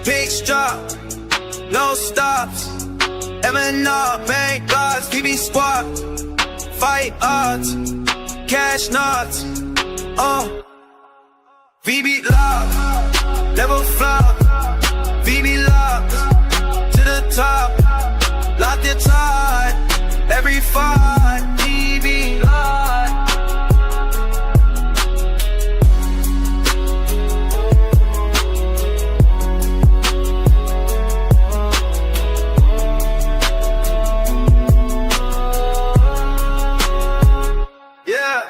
Big strap, no stops. MNR, Mingaj, PB squad. Fight odds, cash knots. VB lock, never flop. VB lock, to the top. Lock your tie, every fight. VB lock. Yeah.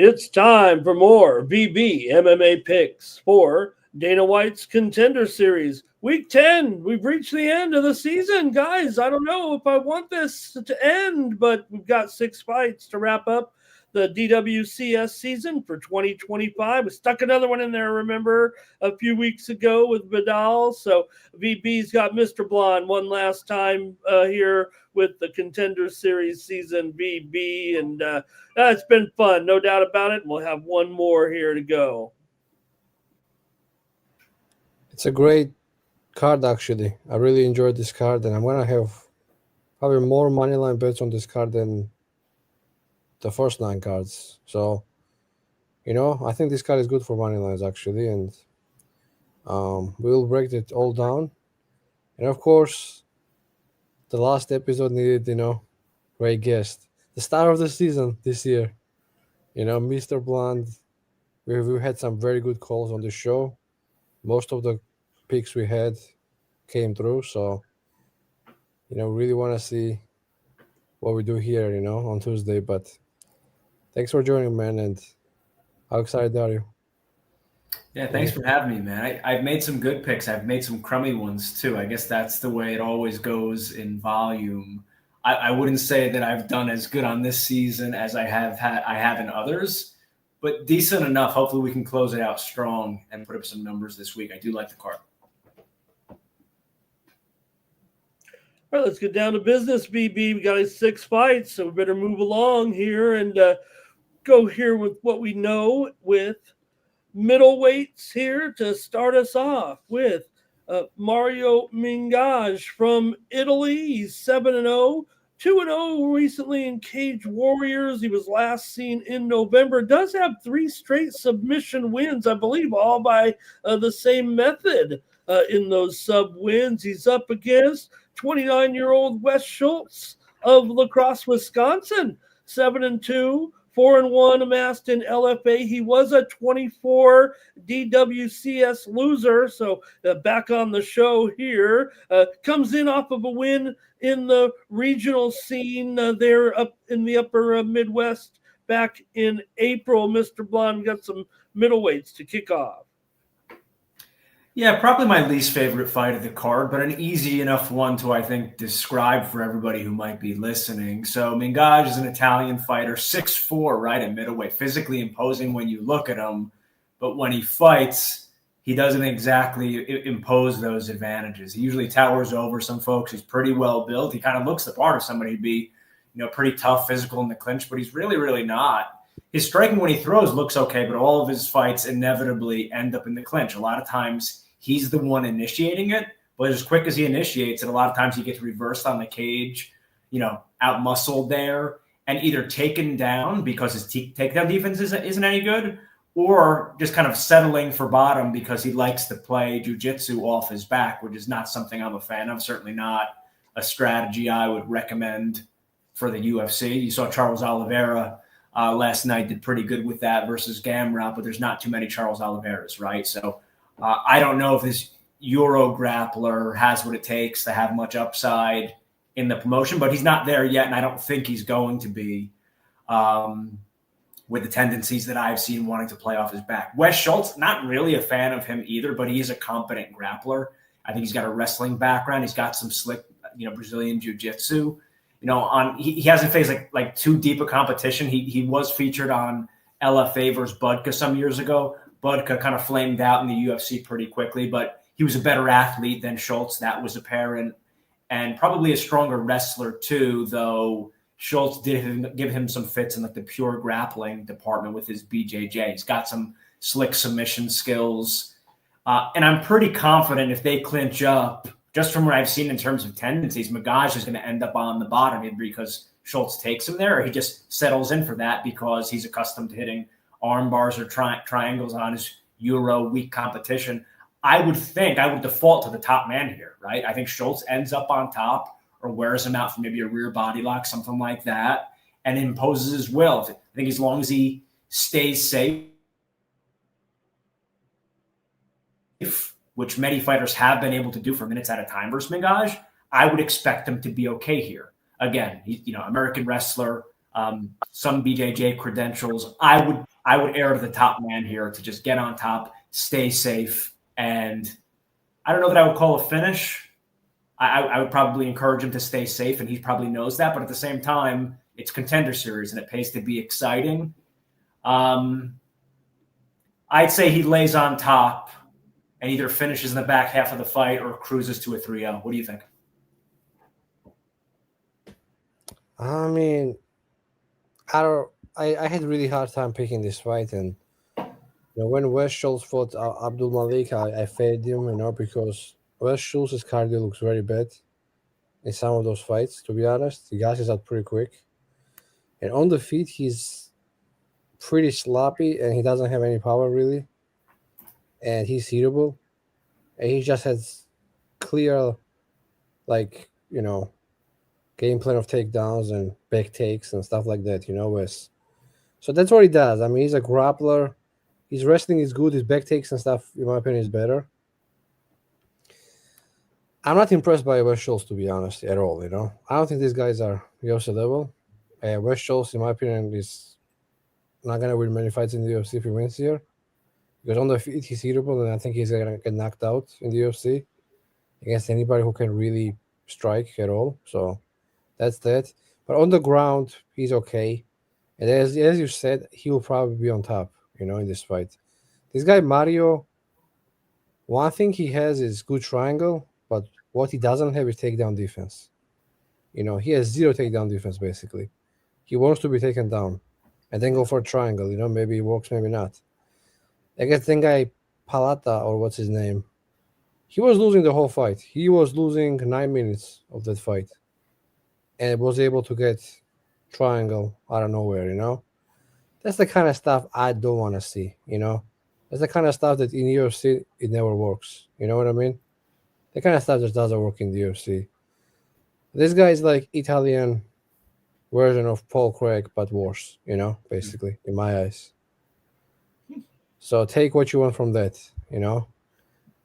It's time for more VB MMA picks for Dana White's Contender Series. Week 10, we've reached the end of the season. Guys, I don't know if I want this to end, but we've got 6 fights to wrap up the DWCS season for 2025. We stuck another one in there, remember, a few weeks ago with Vidal. So VB's got Mr. Blonde one last time here with the Contender Series season VB. And it's been fun, no doubt about it. We'll have one more here to go. It's a great card, actually. I really enjoyed this card, and I'm going to have probably more moneyline bets on this card than the first 9 cards. So, I think this card is good for money lines, actually, and we'll break it all down. And, of course, the last episode needed, great guest. The star of the season this year, Mr. Blonde. We've had some very good calls on the show. Most of the picks we had came through, so, really want to see what we do here, on Tuesday, but thanks for joining, man, and how excited are you? Yeah, thanks for having me, man. I've made some good picks. I've made some crummy ones, too. I guess that's the way it always goes in volume. I wouldn't say that I've done as good on this season as I have in others, but decent enough. Hopefully we can close it out strong and put up some numbers this week. I do like the card. All right, let's get down to business, BB. We got 6 fights, so we better move along here and go here with what we know with middleweights here to start us off with Mario Mingaj from Italy. He's 7-0, 2-0 recently in Cage Warriors. He was last seen in November. Does have 3 straight submission wins, I believe, all by the same method in those sub wins. He's up against 29-year-old Wes Schultz of La Crosse, Wisconsin, 7-2, 4-1 amassed in LFA. He was a 24 DWCS loser, so back on the show here. Comes in off of a win in the regional scene there up in the upper Midwest back in April. Mr. Blonde got some middleweights to kick off. Yeah, probably my least favorite fight of the card, but an easy enough one to, I think, describe for everybody who might be listening. So Mingaj is an Italian fighter, 6'4", right, at middleweight, physically imposing when you look at him. But when he fights, he doesn't exactly impose those advantages. He usually towers over some folks. He's pretty well built. He kind of looks the part of somebody who'd be, pretty tough, physical in the clinch, but he's really, really not. His striking when he throws looks okay, but all of his fights inevitably end up in the clinch. A lot of times he's the one initiating it, but as quick as he initiates it, a lot of times he gets reversed on the cage, out-muscled there, and either taken down because his takedown defense isn't any good, or just kind of settling for bottom because he likes to play jiu-jitsu off his back, which is not something I'm a fan of, certainly not a strategy I would recommend for the UFC. You saw Charles Oliveira last night did pretty good with that versus Gamrot, but there's not too many Charles Oliveiras, right? So I don't know if this Euro grappler has what it takes to have much upside in the promotion, but he's not there yet, and I don't think he's going to be with the tendencies that I've seen wanting to play off his back. Wes Schultz, not really a fan of him either, but he is a competent grappler. I think he's got a wrestling background. He's got some slick, Brazilian jiu-jitsu. he hasn't faced like too deep a competition. He was featured on LFA versus Budka some years ago. Budka kind of flamed out in the UFC pretty quickly, but he was a better athlete than Schultz. That was apparent, and probably a stronger wrestler too, though Schultz did give him some fits in like the pure grappling department with his BJJ. He's got some slick submission skills. And I'm pretty confident if they clinch up, just from what I've seen in terms of tendencies, Mingaj is going to end up on the bottom either because Schultz takes him there or he just settles in for that because he's accustomed to hitting arm bars or triangles on his Euro weak competition. I would default to the top man here, right? I think Schultz ends up on top or wears him out for maybe a rear body lock, something like that, and imposes his will. I think as long as he stays safe, which many fighters have been able to do for minutes at a time versus Mingaj, I would expect him to be okay here. Again, American wrestler, some BJJ credentials. I would err to the top man here to just get on top, stay safe, and I don't know that I would call a finish. I would probably encourage him to stay safe, and he probably knows that. But at the same time, it's Contender Series, and it pays to be exciting. I'd say he lays on top and either finishes in the back half of the fight or cruises to a 3-0. What do you think? I mean, I had a really hard time picking this fight, and when Wes Schultz fought Abdul Malik, I faded him, because Wes Schultz's cardio looks very bad in some of those fights, to be honest. He gasses out pretty quick. And on the feet, he's pretty sloppy, and he doesn't have any power, really. And he's hittable. And he just has clear, game plan of takedowns and back takes and stuff like that, Wes. So that's what he does. I mean, he's a grappler. His wrestling is good. His back takes and stuff, in my opinion, is better. I'm not impressed by Wes Schultz, to be honest, at all, I don't think these guys are UFC level. Wes Schultz, in my opinion, is not going to win many fights in the UFC if he wins here. Because on the feet, he's hittable, and I think he's going to get knocked out in the UFC against anybody who can really strike at all. So that's that. But on the ground, he's okay. And as you said, he will probably be on top, in this fight. This guy, Mario, one thing he has is good triangle, but what he doesn't have is takedown defense. He has zero takedown defense, basically. He wants to be taken down and then go for a triangle. Maybe it works, maybe not. I guess that guy, Palata, or what's his name, he was losing the whole fight. He was losing 9 minutes of that fight and was able to get triangle out of nowhere, That's the kind of stuff I don't want to see, That's the kind of stuff that in UFC, it never works. You know what I mean? The kind of stuff just doesn't work in the UFC. This guy is like Italian version of Paul Craig, but worse, basically, in my eyes. So take what you want from that,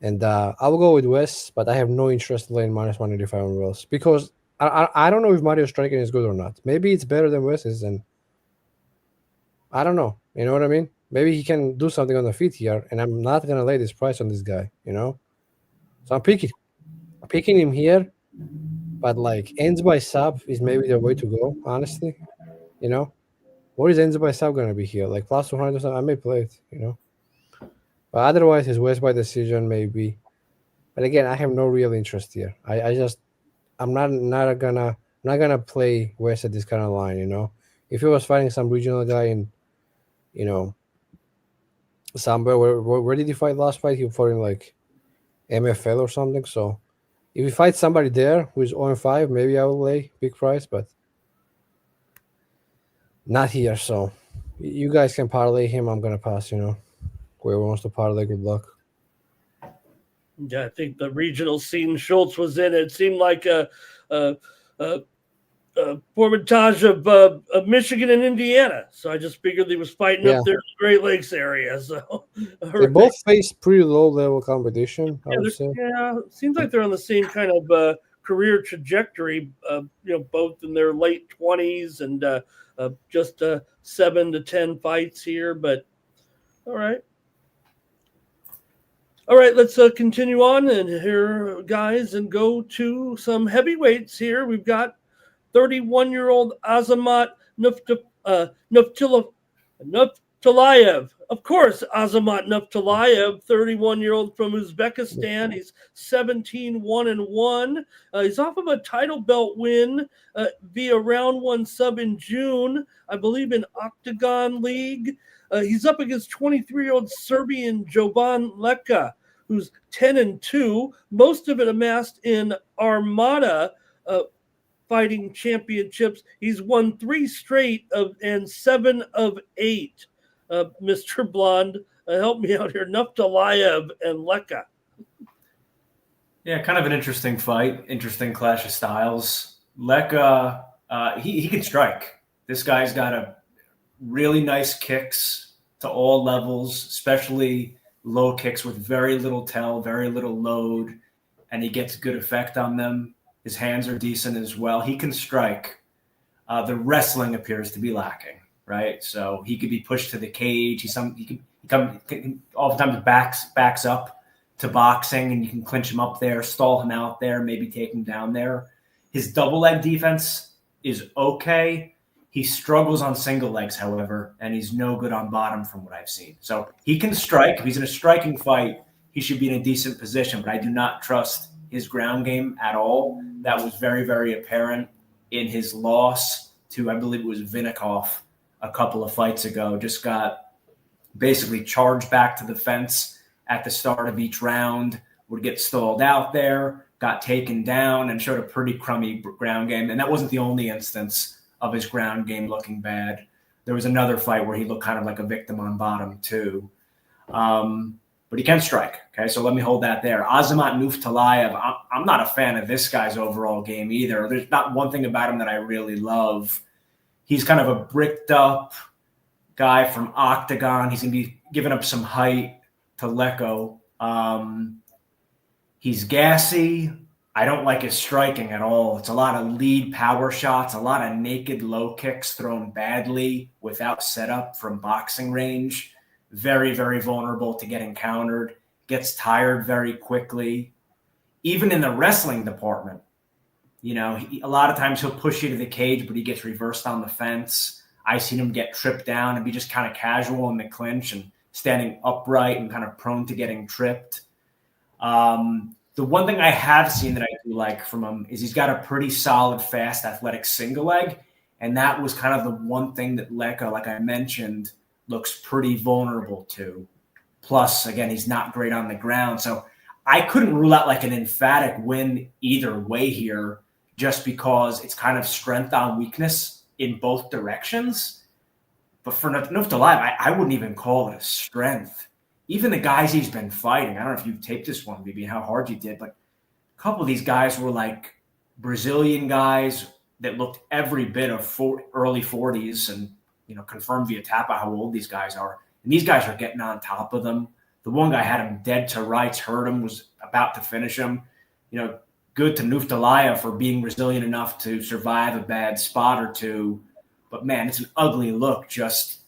And I'll go with Wes, but I have no interest in laying -185 on Wes because I don't know if Mario's striking is good or not. Maybe it's better than Wes's, and I don't know. You know what I mean? Maybe he can do something on the feet here, and I'm not going to lay this price on this guy, So I'm picking him here, but ends by sub is maybe the way to go, honestly. What is ends by sub going to be here? Plus 200 or something? I may play it, But otherwise, his West by decision, maybe. But again, I have no real interest here. I'm not gonna play West at this kind of line, If he was fighting some regional guy in, somewhere, where did he fight last fight? He fought in MFL or something. So if he fights somebody there who is 0-5, maybe I will lay big price, but not here. So you guys can parlay him. I'm gonna pass, Whoever wants to parlay, good luck. Yeah, I think the regional scene Schultz was in, it seemed like a portage of Michigan and Indiana. So I just figured he was fighting up there in the Great Lakes area. So they both face pretty low level competition, I would say. Yeah, it seems like they're on the same kind of career trajectory. Both in their late 20s and just 7 to 10 fights here. But all right. All right, let's continue on and here, guys, and go to some heavyweights here. We've got 31-year-old Azamat Nuftillaev. Of course, Azamat Nuftillaev, 31-year-old from Uzbekistan. He's 17-1-1. He's off of a title belt win via round 1 sub in June, I believe in Octagon League. He's up against 23-year-old Serbian Jovan Leka, who's 10-2, most of it amassed in Armada fighting championships. He's won 3 straight and 7 of 8. Mr. Blonde, help me out here. Nuftillaev and Leka. Yeah, kind of an interesting fight, interesting clash of styles. Leka, he can strike. This guy's got a really nice kicks to all levels, especially low kicks with very little tell, very little load, and he gets good effect on them. His hands are decent as well. He can strike. The wrestling appears to be lacking, right? So he could be pushed to the cage. He oftentimes backs up to boxing, and you can clinch him up there, stall him out there, maybe take him down there. His double leg defense is okay. He struggles on single legs, however, and he's no good on bottom from what I've seen. So he can strike. If he's in a striking fight, he should be in a decent position, but I do not trust his ground game at all. That was very, very apparent in his loss to, I believe it was Vinikov a couple of fights ago. Just got basically charged back to the fence at the start of each round, would get stalled out there, got taken down, and showed a pretty crummy ground game. And that wasn't the only instance of his ground game looking bad. There was another fight where he looked kind of like a victim on bottom too. But he can strike. Okay, so let me hold that there. Azamat Nuftillaev, I'm not a fan of this guy's overall game either. There's not one thing about him that I really love. He's kind of a bricked up guy from Octagon. He's going to be giving up some height to Leka. He's gassy. I don't like his striking at all. It's a lot of lead power shots, a lot of naked low kicks thrown badly without setup from boxing range. Very, very vulnerable to getting countered, gets tired very quickly. Even in the wrestling department, a lot of times he'll push you to the cage, but he gets reversed on the fence. I've seen him get tripped down and be just kind of casual in the clinch and standing upright and kind of prone to getting tripped. The one thing I have seen that I do like from him is he's got a pretty solid, fast, athletic single leg. And that was kind of the one thing that Leka, like I mentioned, looks pretty vulnerable to. Plus, again, he's not great on the ground. So I couldn't rule out like an emphatic win either way here, just because it's kind of strength on weakness in both directions. But for Nuftillaev, I wouldn't even call it a strength. Even the guys he's been fighting, I don't know if you've taped this one, maybe how hard you did, but a couple of these guys were like Brazilian guys that looked every bit of early 40s and, confirmed via Tapa how old these guys are. And these guys are getting on top of them. The one guy had him dead to rights, hurt him, was about to finish him. Good to Nuftillaev for being resilient enough to survive a bad spot or two. But, man, it's an ugly look just,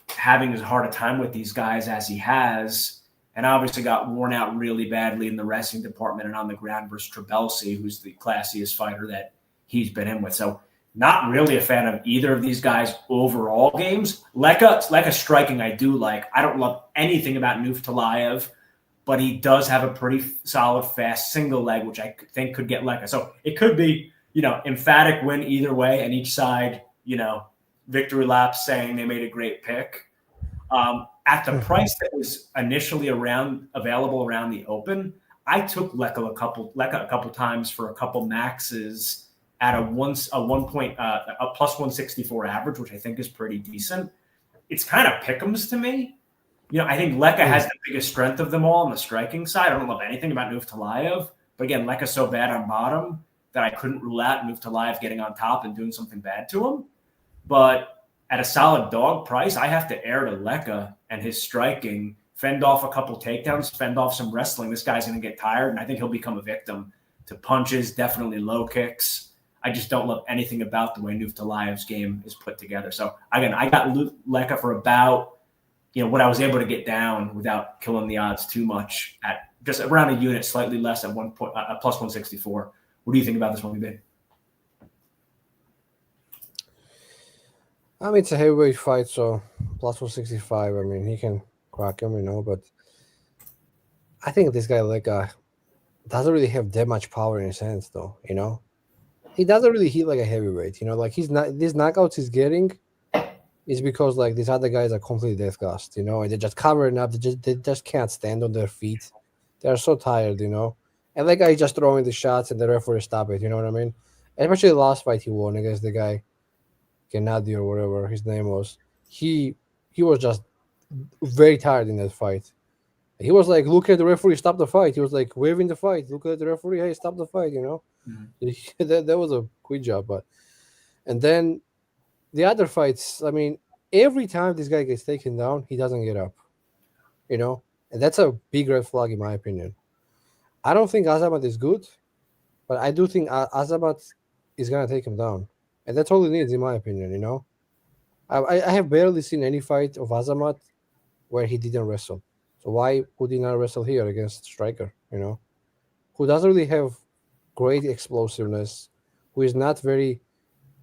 having as hard a time with these guys as he has, and obviously got worn out really badly in the wrestling department and on the ground versus Trabelsi, who's the classiest fighter that he's been in with. So not really a fan of either of these guys' overall games. Leka striking I do like. I don't love anything about Nuftillaev, but he does have a pretty solid, fast single leg, which I think could get Leka. So it could be, emphatic win either way, and each side, victory laps saying they made a great pick. At the price that was initially available around the open, I took Leka a couple times for a couple maxes at a plus 164 average, which I think is pretty decent. It's kind of pick'ems to me. I think Leka has the biggest strength of them all on the striking side. I don't love anything about Nuftillaev, but again, Leka's so bad on bottom that I couldn't rule out Nuftillaev getting on top and doing something bad to him. But at a solid dog price, I have to err to Leka and his striking, fend off a couple takedowns, fend off some wrestling. This guy's going to get tired, and I think he'll become a victim to punches, definitely low kicks. I just don't love anything about the way Nuftillaev's game is put together. So, again, I got Leka for about, what I was able to get down without killing the odds too much at just around a unit, slightly less at plus 164. What do you think about this one, B? I mean, it's a heavyweight fight, so plus 165. I mean, he can crack him, but I think this guy Leka doesn't really have that much power in his hands, though. He doesn't really hit like a heavyweight. Like he's not these knockouts he's getting is because like these other guys are completely death gassed, and they're just covering up. They just can't stand on their feet. They're so tired, And that guy just throwing the shots and the referee stop it. You know what I mean? Especially the last fight he won against the guy Gennady or whatever his name was. He was just very tired in that fight. He was like, look at the referee, stop the fight. He was like waving the fight. Look at the referee, hey, stop the fight, Mm-hmm. that was a quick job. And then the other fights, I mean, every time this guy gets taken down, he doesn't get up. And that's a big red flag in my opinion. I don't think Azamat is good, but I do think Azamat is gonna take him down. And that's all he needs, in my opinion, I have barely seen any fight of Azamat where he didn't wrestle. So why would he not wrestle here against Striker, who doesn't really have great explosiveness, who is not very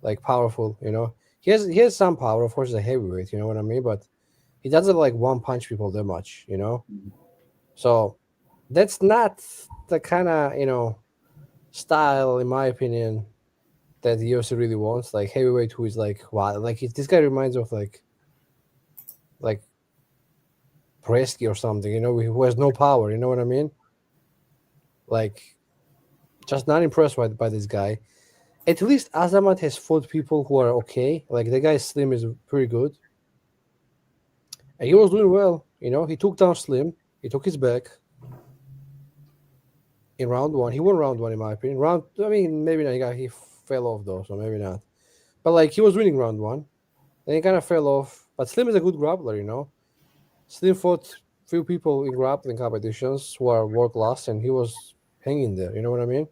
like powerful, He has some power, of course, as a heavyweight, you know what I mean? But he doesn't like one punch people that much, So that's not the kind of, style, in my opinion, that the UFC really wants. Like heavyweight who is like, wow, like this guy reminds of like Presky or something, who has no power, you know what I mean? Like, just not impressed by this guy. At least Azamat has fought people who are okay. Like the guy Slim is pretty good. And he was doing well, He took down Slim. He took his back in round one. He won round one, in my opinion. Maybe not. He fell off though, so maybe not. But like he was winning round one. Then he kind of fell off. But Slim is a good grappler, Slim fought few people in grappling competitions who are world class, and he was hanging there. You know what I mean?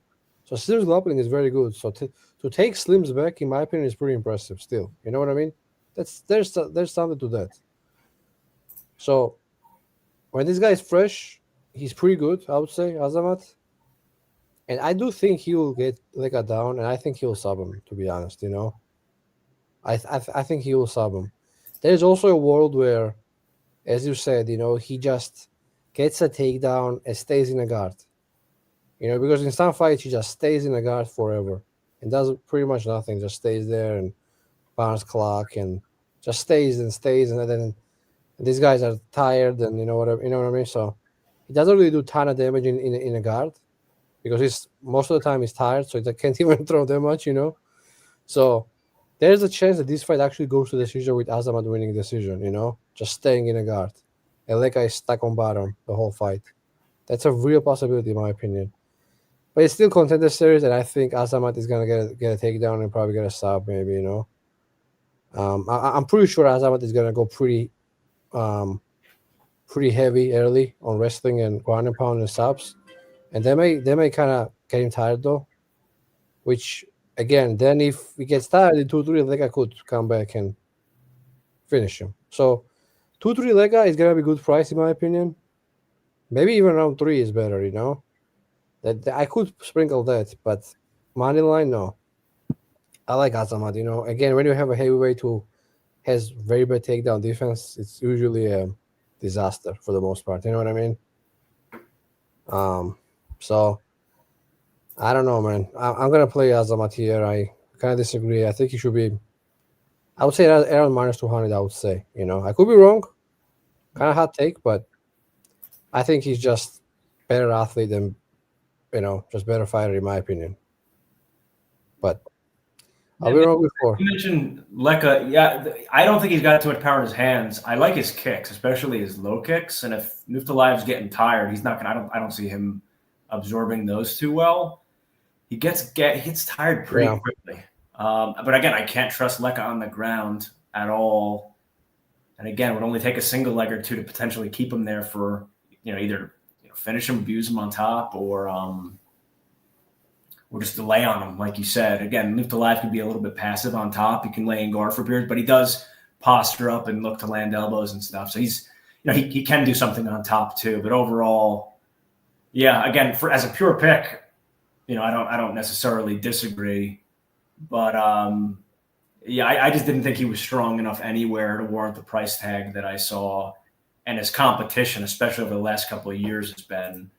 So Slim's grappling is very good. So to take Slim's back, in my opinion, is pretty impressive. Still, you know what I mean? There's something to that. So when this guy is fresh, he's pretty good, I would say, Azamat. And I do think he will get Leka down, and I think he will sub him. To be honest, I think he will sub him. There's also a world where, as you said, he just gets a takedown and stays in a guard. Because in some fights he just stays in a guard forever and does pretty much nothing, just stays there and bounce clock and just stays, and then these guys are tired, and you know what I mean. So he doesn't really do a ton of damage in a guard because he's most of the time he's tired, so he can't even throw that much, So there's a chance that this fight actually goes to decision with Azamat winning decision, just staying in a guard. And Leka is stuck on bottom the whole fight. That's a real possibility, in my opinion. But it's still Contender series, and I think Azamat is going to get a takedown and probably get a sub, maybe, I'm pretty sure Azamat is going to go pretty heavy early on wrestling and ground and pound and subs. And they may kind of get him tired, though, which... Again, then if he gets tired in 2-3, Leka could come back and finish him. So 2-3 Leka is gonna be good price, in my opinion. Maybe even round 3 is better, That I could sprinkle that, but money line, no. I like Azamat, Again, when you have a heavyweight who has very bad takedown defense, it's usually a disaster for the most part. You know what I mean? So I don't know, man. I'm going to play Azamat here. I kind of disagree. I think he should be, I would say around minus 200, I would say. I could be wrong. Kind of hot take, but I think he's just better athlete than, just better fighter, in my opinion. But I'll be wrong before. You mentioned Leka. Yeah, I don't think he's got too much power in his hands. I like his kicks, especially his low kicks. And if Nuftillaev's getting tired, he's not going to, I don't see him absorbing those too well. He gets tired pretty quickly. But again, I can't trust Leka on the ground at all. And again, it would only take a single leg or two to potentially keep him there for, either finish him, abuse him on top, or just delay on him, like you said. Again, Nuftillaev could be a little bit passive on top. He can lay in guard for periods, but he does posture up and look to land elbows and stuff. So he's, he can do something on top too. But overall, yeah, again, as a pure pick, I don't necessarily disagree, but Yeah, I just didn't think he was strong enough anywhere to warrant the price tag that I saw. And his competition, especially over the last couple of years, has been,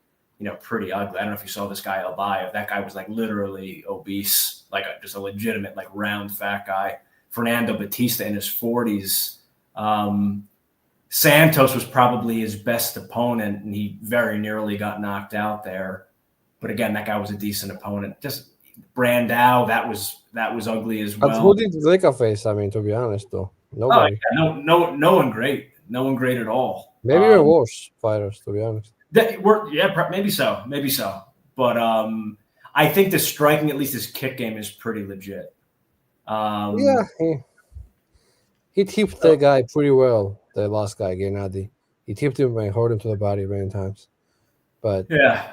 pretty ugly. I don't know if you saw this guy, Albayev. That guy was like literally obese, like just a legitimate, like round fat guy. Fernando Batista in his 40s. Santos was probably his best opponent, and he very nearly got knocked out there. But again, that guy was a decent opponent. Just Brandao, that was ugly as well. But who did Leka face? I mean, to be honest, though, nobody. Oh, yeah, no one great. No one great at all. Maybe even worse fighters, to be honest. Maybe so. But I think the striking, at least his kick game, is pretty legit. Yeah, he tipped the guy pretty well. The last guy, Gennady, he tipped him and hurt him to the body many times. But yeah.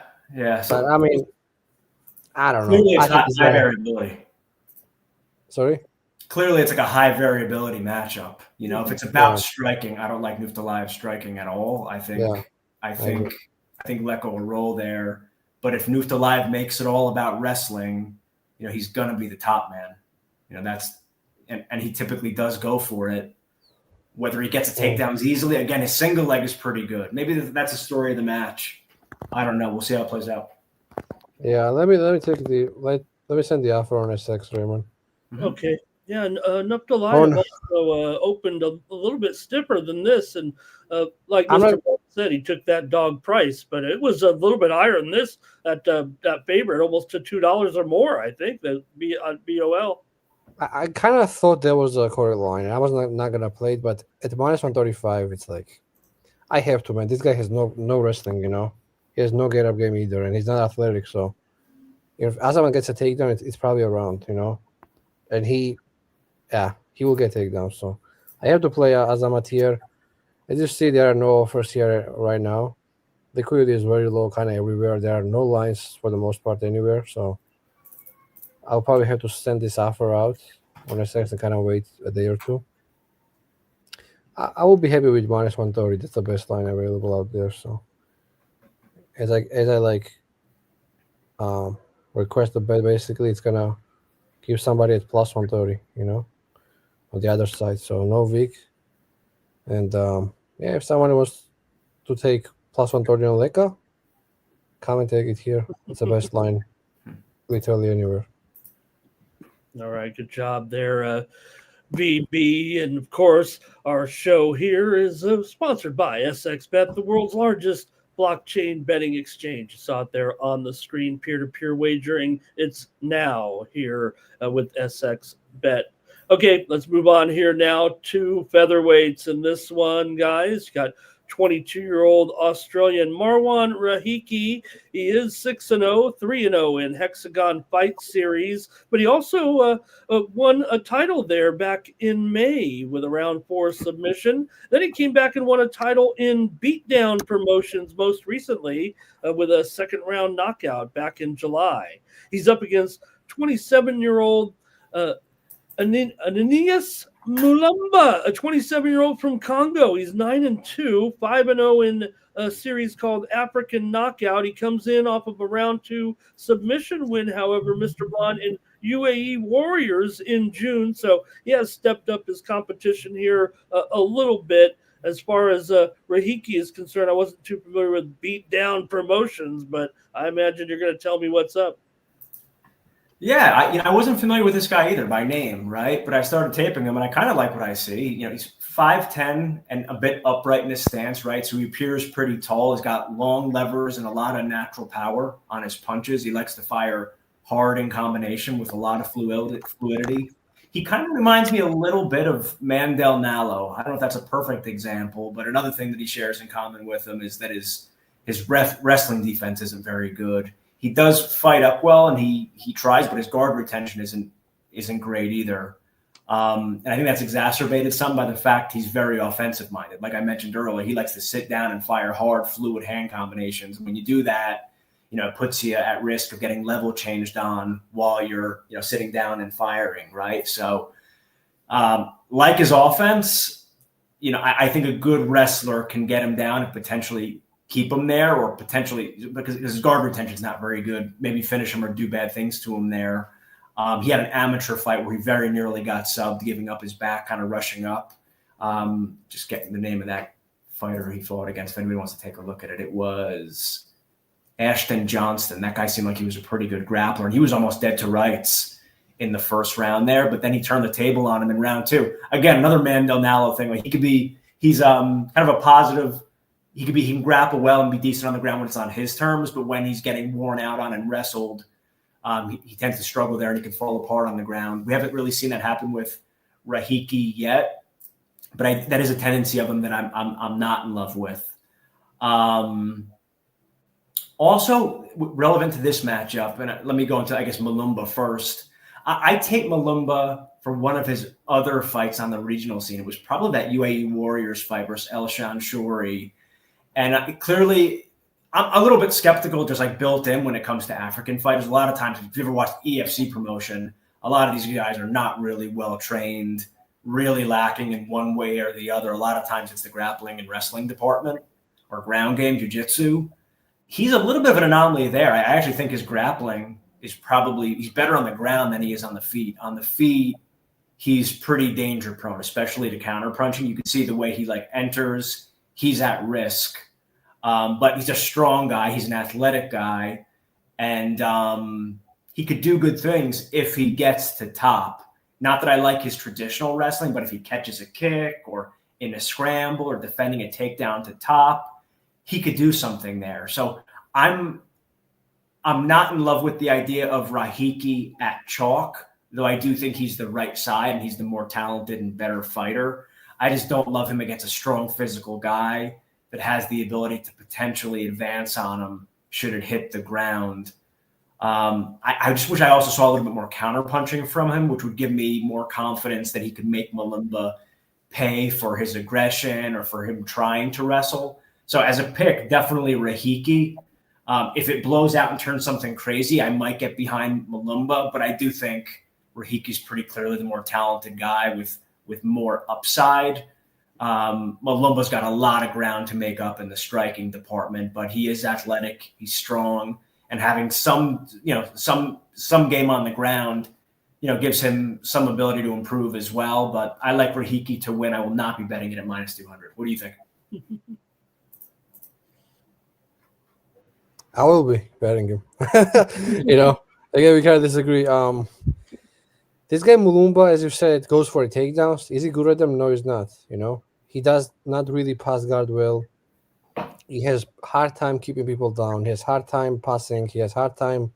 But I mean, I don't know. Clearly, it's high variability. Sorry. Clearly, it's like a high variability matchup. If it's about striking, I don't like Nuftillaev striking at all. I think Leka will roll there. But if Nuftillaev makes it all about wrestling, he's gonna be the top man. And he typically does go for it. Whether he gets the takedowns easily, again, his single leg is pretty good. Maybe that's a story of the match. I don't know. We'll see how it plays out. Yeah, let me send the offer on SX, Raymond. Okay. Yeah, Nuftillaev also opened a little bit stiffer than this, and like Mr. Paul said, he took that dog price, but it was a little bit higher than this at that favorite, almost to $2 or more, I think, that be on BOL. I kind of thought there was a correct line. I was not gonna play it, but at minus 135, it's like I have to, man. This guy has no wrestling, He has no get up game either, and he's not athletic. So if Azamat gets a takedown, it's probably around, and he will get takedown. So I have to play Azamat here. As you see, there are no offers here right now. Liquidity is very low, kind of everywhere. There are no lines for the most part anywhere. So I'll probably have to send this offer out on SX and kind of wait a day or two. I will be happy with minus 130. That's the best line available out there. So as I request the bet, basically it's gonna give somebody at plus 130, on the other side. So no Vic. And if someone wants to take plus 130 on Leka, come and take it here. It's the best line literally anywhere. All right, good job there, VB. And of course, our show here is sponsored by SXBet, the world's largest blockchain betting exchange. You saw it there on the screen, peer-to-peer wagering. It's now here with SXBet. Okay, let's move on here now to featherweights. And this one, guys, got 22-year-old Australian Marwan Rahiki. He is 6-0, 3-0 in Hexagon Fight Series, but he also won a title there back in May with a round 4 submission. Then he came back and won a title in Beatdown Promotions most recently with a second-round knockout back in July. He's up against 27-year-old Ananias Mulumba, a 27-year-old from Congo. He's 9-2, 5-0 in a series called African Knockout. He comes in off of a round 2 submission win, however, Mr. Bond, in UAE Warriors in June. So he has stepped up his competition here a little bit. As far as Rahiki is concerned, I wasn't too familiar with Beatdown Promotions, but I imagine you're going to tell me what's up. Yeah, I wasn't familiar with this guy either by name, right? But I started taping him, and I kind of like what I see. He's 5'10" and a bit upright in his stance, right? So he appears pretty tall. He's got long levers and a lot of natural power on his punches. He likes to fire hard in combination with a lot of fluidity. He kind of reminds me a little bit of Mandel Nallo. I don't know if that's a perfect example, but another thing that he shares in common with him is that his wrestling defense isn't very good. He does fight up well, and he tries, but his guard retention isn't great either. And I think that's exacerbated some by the fact he's very offensive-minded. Like I mentioned earlier, he likes to sit down and fire hard, fluid hand combinations. When you do that, it puts you at risk of getting level changed on while you're sitting down and firing, right? So like his offense, I think a good wrestler can get him down and potentially keep him there, or potentially, because his guard retention is not very good, maybe finish him or do bad things to him there. He had an amateur fight where he very nearly got subbed, giving up his back, kind of rushing up. Just getting the name of that fighter he fought against. If anybody wants to take a look at it, it was Ashton Johnston. That guy seemed like he was a pretty good grappler, and he was almost dead to rights in the first round there, but then he turned the table on him in round 2. Again, another Mandel-Nallo thing. Like he's kind of a positive. He can grapple well and be decent on the ground when it's on his terms, but when he's getting worn out on and wrestled, he tends to struggle there and he can fall apart on the ground. We haven't really seen that happen with Rahiki yet, but that is a tendency of him that I'm not in love with. Also relevant to this matchup, and let me go into, I guess, Mulumba first. I take Mulumba for one of his other fights on the regional scene. It was probably that UAE Warriors fight versus Elshan Shuri. And clearly, I'm a little bit skeptical, just like built in when it comes to African fighters. A lot of times, if you ever watched EFC promotion, a lot of these guys are not really well trained, really lacking in one way or the other. A lot of times it's the grappling and wrestling department or ground game, jiu-jitsu. He's a little bit of an anomaly there. I actually think his grappling is he's better on the ground than he is on the feet. On the feet, he's pretty danger prone, especially to counter punching. You can see the way he enters, he's at risk. But he's a strong guy. He's an athletic guy. And he could do good things if he gets to top. Not that I like his traditional wrestling, but if he catches a kick or in a scramble or defending a takedown to top, he could do something there. So I'm not in love with the idea of Rahiki at chalk, though I do think he's the right side and he's the more talented and better fighter. I just don't love him against a strong physical guy that has the ability to potentially advance on him should it hit the ground. I just wish I also saw a little bit more counterpunching from him, which would give me more confidence that he could make Mulumba pay for his aggression or for him trying to wrestle. So as a pick, definitely Rahiki. If it blows out and turns something crazy, I might get behind Mulumba, but I do think Rahiki's pretty clearly the more talented guy with more upside. Mulumba's got a lot of ground to make up in the striking department, but he is athletic, he's strong, and having some game on the ground, gives him some ability to improve as well. But I like Rahiki to win. I will not be betting it at -200. What do you think? I will be betting him. Again, we kind of disagree. This guy Mulumba, as you said, goes for the takedowns. Is he good at them? No, he's not. He does not really pass guard well. He has hard time keeping people down. He has hard time passing. He has hard time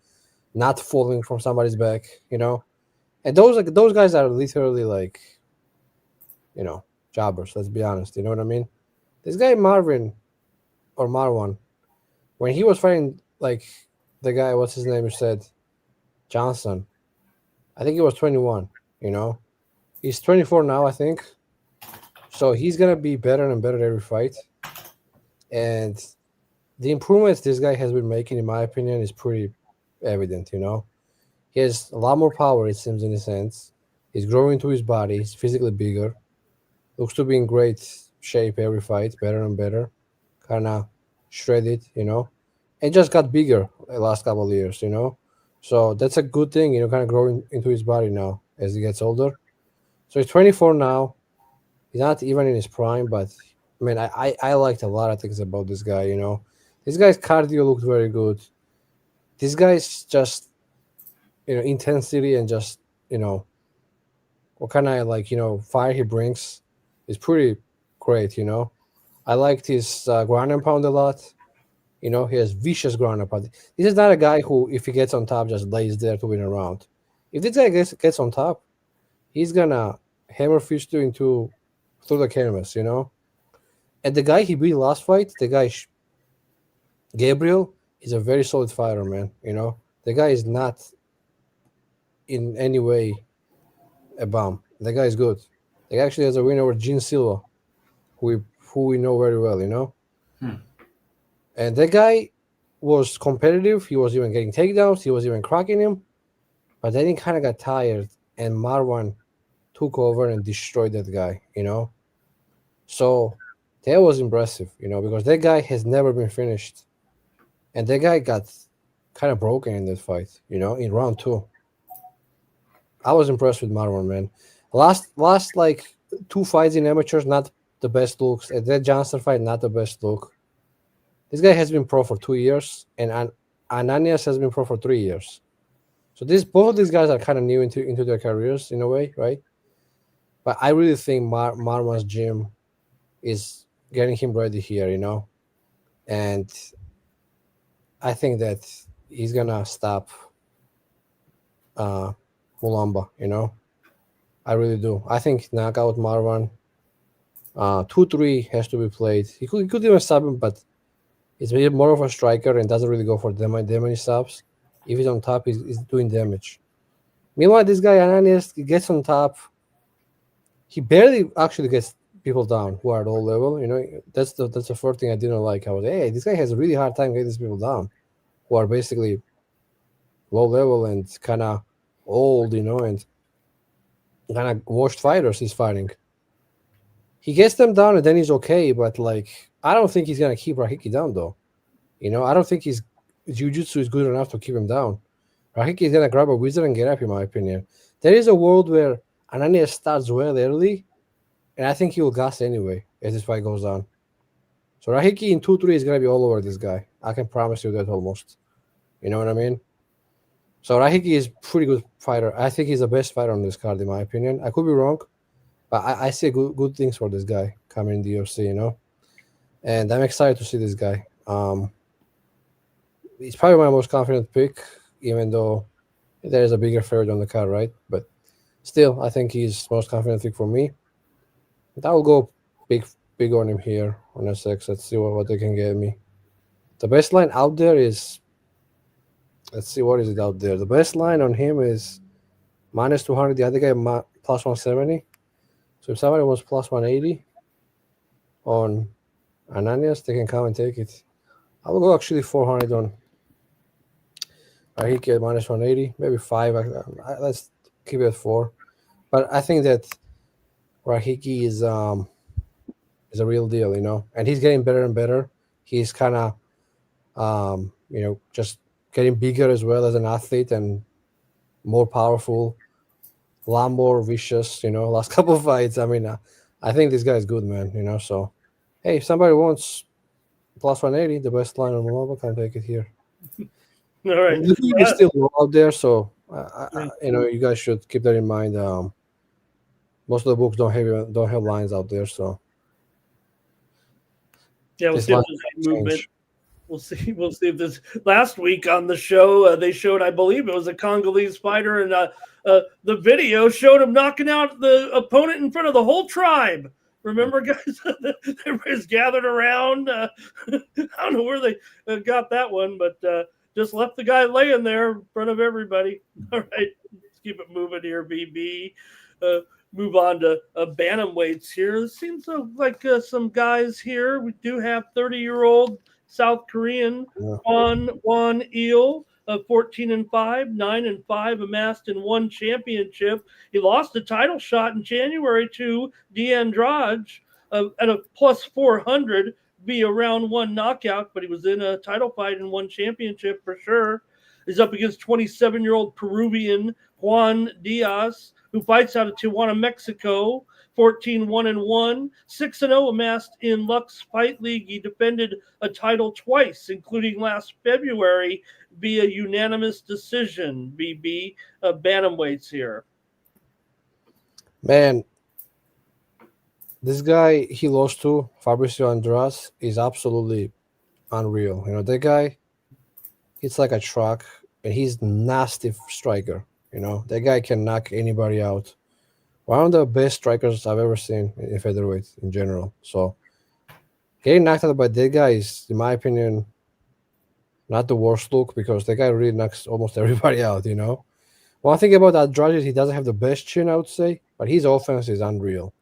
not falling from somebody's back. And those guys are literally jobbers. Let's be honest. You know what I mean? This guy Marwan, when he was fighting the guy, what's his name? You said Johnson. I think he was 21. He's 24 now, I think. So he's gonna be better and better every fight. And the improvements this guy has been making, in my opinion, is pretty evident. He has a lot more power, it seems, in his hands. He's growing into his body. He's physically bigger. Looks to be in great shape every fight, better and better. Kind of shredded, and just got bigger the last couple of years, So that's a good thing, kind of growing into his body now as he gets older. So he's 24 now. He's not even in his prime, but man, I liked a lot of things about this guy, This guy's cardio looked very good. This guy's just, intensity and just, what kind of fire he brings is pretty great, I liked his ground and pound a lot. He has vicious ground and pound. This is not a guy who, if he gets on top, just lays there to win a round. If this guy gets on top, he's gonna hammer fist you through the canvas, And the guy he beat last fight, the guy Gabriel, is a very solid fighter, man. The guy is not in any way a bum. The guy is good. The guy actually has a win over Gene Silva, who we know very well, And that guy was competitive. He was even getting takedowns. He was even cracking him. But then he kind of got tired, and Marwan took over and destroyed that guy, So that was impressive, because that guy has never been finished. And that guy got kind of broken in that fight, in round 2. I was impressed with Marwan, man. Last like 2 fights in amateurs, not the best looks. At that Johnson fight, not the best look. This guy has been pro for 2 years, and Ananias has been pro for 3 years. So both of these guys are kind of new into their careers in a way, right? But I really think Marwan's gym is getting him ready here, and I think that he's gonna stop Mulumba, I really do. I think knockout Marwan 2-3 has to be played. He could even sub him, but he's more of a striker and doesn't really go for that many subs. If he's on top, he's doing damage. Meanwhile, this guy Ananias, he gets on top. He barely actually gets people down who are at low level. That's the first thing I didn't like. I was, hey, this guy has a really hard time getting these people down, who are basically low level and kind of old, and kind of washed fighters he's fighting. He gets them down and then he's okay, but like I don't think he's gonna keep Rahiki down though. I don't think his jiu-jitsu is good enough to keep him down. Rahiki is gonna grab a wizard and get up, in my opinion. There is a world where Ananias starts well early, and I think he will gas anyway as this fight goes on. So Rahiki in 2-3 is gonna be all over this guy. I can promise you that almost. You know what I mean? So Rahiki is pretty good fighter. I think he's the best fighter on this card, in my opinion. I could be wrong, but I see good things for this guy coming in the UFC, and I'm excited to see this guy. He's probably my most confident pick, even though there is a bigger favorite on the card, right? But still, I think he's most confident pick for me. But I will go big on him here on SX. Let's see what they can get me. The best line out there is, let's see, what is it out there? The best line on him is -200. The other guy plus 170. So if somebody wants plus 180 on Ananias, they can come and take it. I will go actually 400 on Rahiki at -180, maybe 5. Let's keep it at 4. But I think that Rahiki is a real deal, and he's getting better and better. He's kind of, just getting bigger as well as an athlete and more powerful. A lot more vicious, last couple of fights. I mean, I think this guy is good, man, so hey, if somebody wants plus 180, the best line on the mobile, can take it here. All right. It's still low out there, so you guys should keep that in mind. Most of the books don't have lines out there, so yeah, we'll see if there's movement. We'll see if this last week on the show they showed, I believe it was a Congolese fighter, and the video showed him knocking out the opponent in front of the whole tribe. Remember, guys? Everybody's gathered around. I don't know where they got that one, but just left the guy laying there in front of everybody. All right, let's keep it moving here, BB. Move on to bantamweights here. It seems like some guys here. We do have 30-year-old South Korean Kwon Il, 14-5, 9-5, amassed in 1 championship. He lost a title shot in January to Diaz at a plus 400 via round 1 knockout, but he was in a title fight and 1 championship for sure. He's up against 27-year-old Peruvian Juan Diaz, who fights out of Tijuana, Mexico. 14-1-1, 6-0 amassed in Lux Fight League. He defended a title twice, including last February via unanimous decision. BB, bantamweights here. Man, this guy he lost to, Fabricio Andrade, is absolutely unreal. That guy, it's like a truck, and he's nasty striker. That guy can knock anybody out. One of the best strikers I've ever seen in featherweight in general. So getting knocked out by that guy is, in my opinion, not the worst look, because that guy really knocks almost everybody out, One thing about Andrade is he doesn't have the best chin, I would say, but his offense is unreal,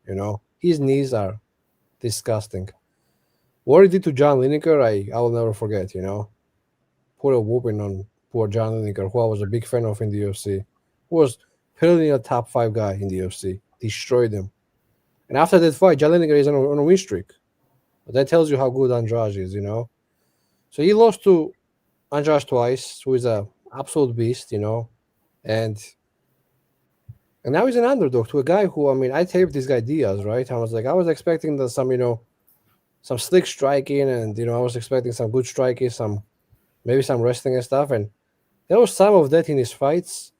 His knees are disgusting. What he did to John Lineker, I will never forget, Put a whooping on poor John Lineker, who I was a big fan of in the UFC, who was probably a top 5 guy in the UFC. Destroyed him. And after that fight, John Lineker is on a win streak. But that tells you how good Andrade is, So he lost to Andrade twice, who is an absolute beast, And And now he's an underdog to a guy who, I mean, I taped this guy Diaz, right? I was expecting some slick striking, and I was expecting some good striking, maybe some wrestling and stuff, and there was some of that in his fights,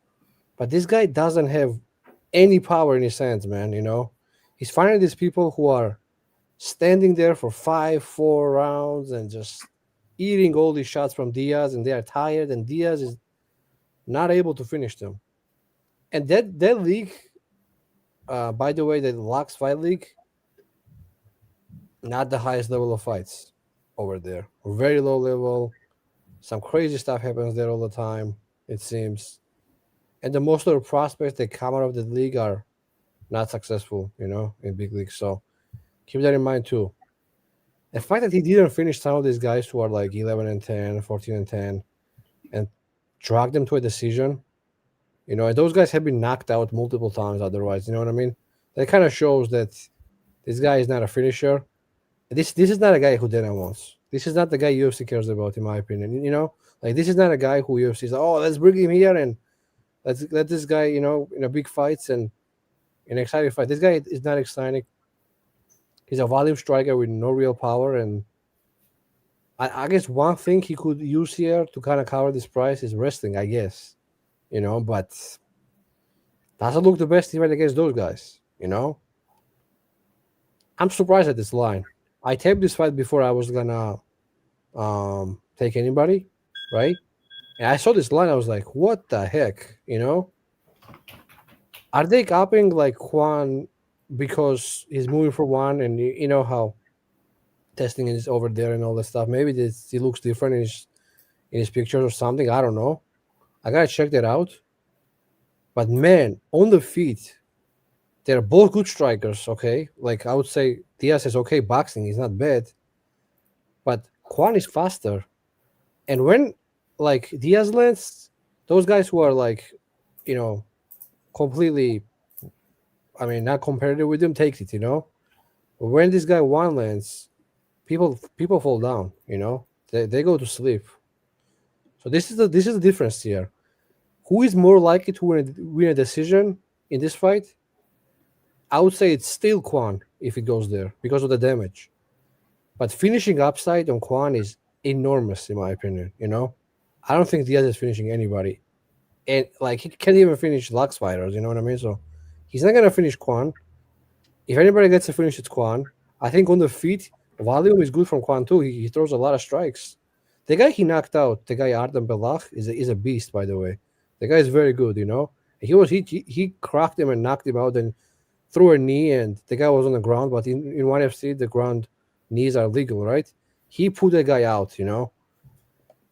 but this guy doesn't have any power in his hands, man. He's finding these people who are standing there for 4 rounds and just eating all these shots from Diaz, and they are tired, and Diaz is not able to finish them. And that league, by the way, the Lux Fight League, not the highest level of fights over there. Very low level. Some crazy stuff happens there all the time, it seems. And the most of the prospects that come out of the league are not successful, in big leagues. So keep that in mind too. The fact that he didn't finish some of these guys who are like 11-10, 14-10, and drag them to a decision, and those guys have been knocked out multiple times otherwise, you know what I mean? That kind of shows that this guy is not a finisher. This is not a guy who Dana wants. This is not the guy UFC cares about, in my opinion. This is not a guy who UFC is like, oh, let's bring him here and let's let this guy, in a big fights and in exciting fight. This guy is not exciting. He's a volume striker with no real power, and I guess one thing he could use here to kind of cover this price is wrestling, I guess. But doesn't look the best even against those guys, I'm surprised at this line. I taped this fight before I was gonna take anybody, right? And I saw this line, I was like, what the heck, Are they copying like Kwon because he's moving for one, and you know how testing is over there and all that stuff? Maybe he looks different in his pictures or something. I don't know. I gotta check that out. But man, on the feet, they're both good strikers, okay? Like I would say Diaz is okay boxing, he's not bad. But Kwon is faster. And when like Diaz lands, those guys who are like, completely, I mean, not competitive with him, takes it, But when this guy one lands, people fall down, They go to sleep. So this is the difference here. Who is more likely to win a decision in this fight? I would say it's still Kwon if it goes there because of the damage. But finishing upside on Kwon is enormous, in my opinion, I don't think Diaz is finishing anybody. And like he can't even finish Lux fighters, you know what I mean? So he's not gonna finish Kwon. If anybody gets to finish, it's Kwon. I think on the feet, volume is good from Kwon too. He throws a lot of strikes. The guy he knocked out, the guy Artem Belach, is a beast, by the way. The guy is very good, He cracked him and knocked him out and threw a knee, and the guy was on the ground. But in one FC, the ground knees are legal, right? He put the guy out,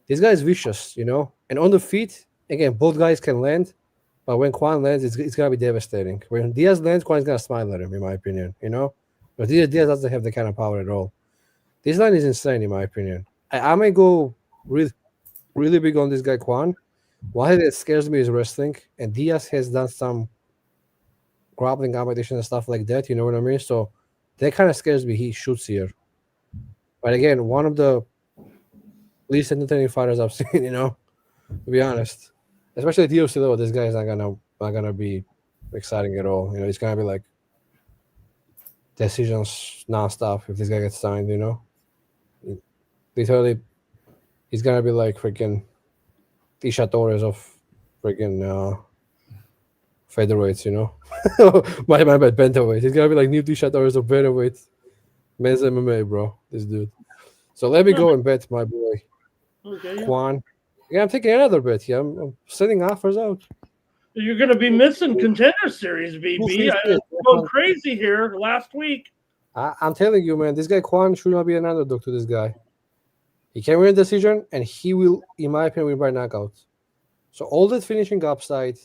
This guy is vicious, And on the feet, again, both guys can land. But when Kwon lands, it's going to be devastating. When Diaz lands, Kwon is going to smile at him, in my opinion, But Diaz doesn't have the kind of power at all. This line is insane, in my opinion. I may go really, really big on this guy, Kwon. One that scares me is wrestling. And Diaz has done some grappling competition and stuff like that, you know what I mean? So that kind of scares me. He shoots here. But again, one of the least entertaining fighters I've seen, to be honest. Especially at UFC level, this guy is not gonna be exciting at all. It's gonna be like decisions nonstop if this guy gets signed, Literally, he's gonna be like freaking Tisha Torres of freaking featherweights, my bad, bantamweight. He's gonna be like new Tisha Torres of bantamweight men's MMA, bro. This dude. So let me go and bet my boy Kwon. Yeah, I'm taking another bet here. I'm sending offers out. You're going to be missing Contender Series, BB. I'm going crazy here last week. I'm telling you, man, this guy Kwon should not be an underdog to this guy. He can win a decision, and he will, in my opinion, win by knockout. So all that finishing upside,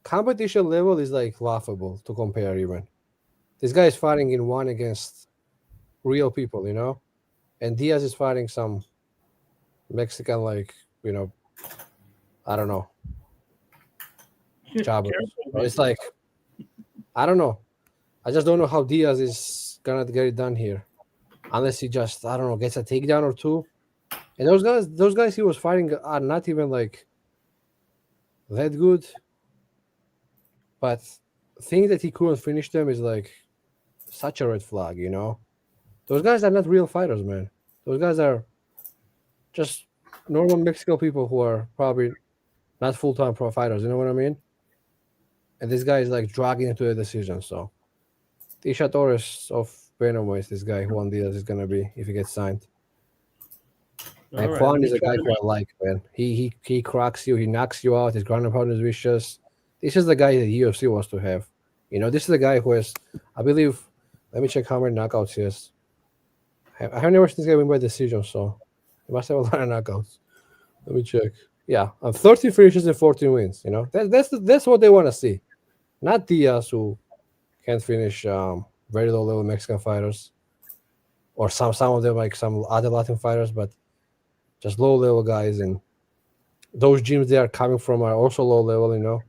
competition level is like laughable to compare even. This guy is fighting in one against real people, And Diaz is fighting some Mexican, like, I don't know. Job. It's like, I don't know. I just don't know how Diaz is gonna get it done here, unless he just, I don't know, gets a takedown or two. And those guys he was fighting are not even like that good. but thinking that he couldn't finish them is like such a red flag, you know? Those guys are not real fighters, man. Those guys are just normal Mexican people who are probably not full-time pro fighters, you know what I mean? And this guy is like dragging into the decision, so Tisha Torres of Bantamweight is this guy Juan Diaz is gonna be if he gets signed. All And right, Kwon let me is a try guy to who I like, man. He cracks you, he knocks you out, his ground and pound is vicious. This is the guy that UFC wants to have. You know, this is the guy who has, I believe, let me check how many knockouts he has. I have never seen this guy win by decision, so he must have a lot of knockouts. Let me check. Yeah, 30 finishes and 14 wins. You know, that's what they want to see. Not Diaz, who can't finish very low level Mexican fighters, or some of them like some other Latin fighters, but just low level guys, and those gyms they are coming from are also low level. You know,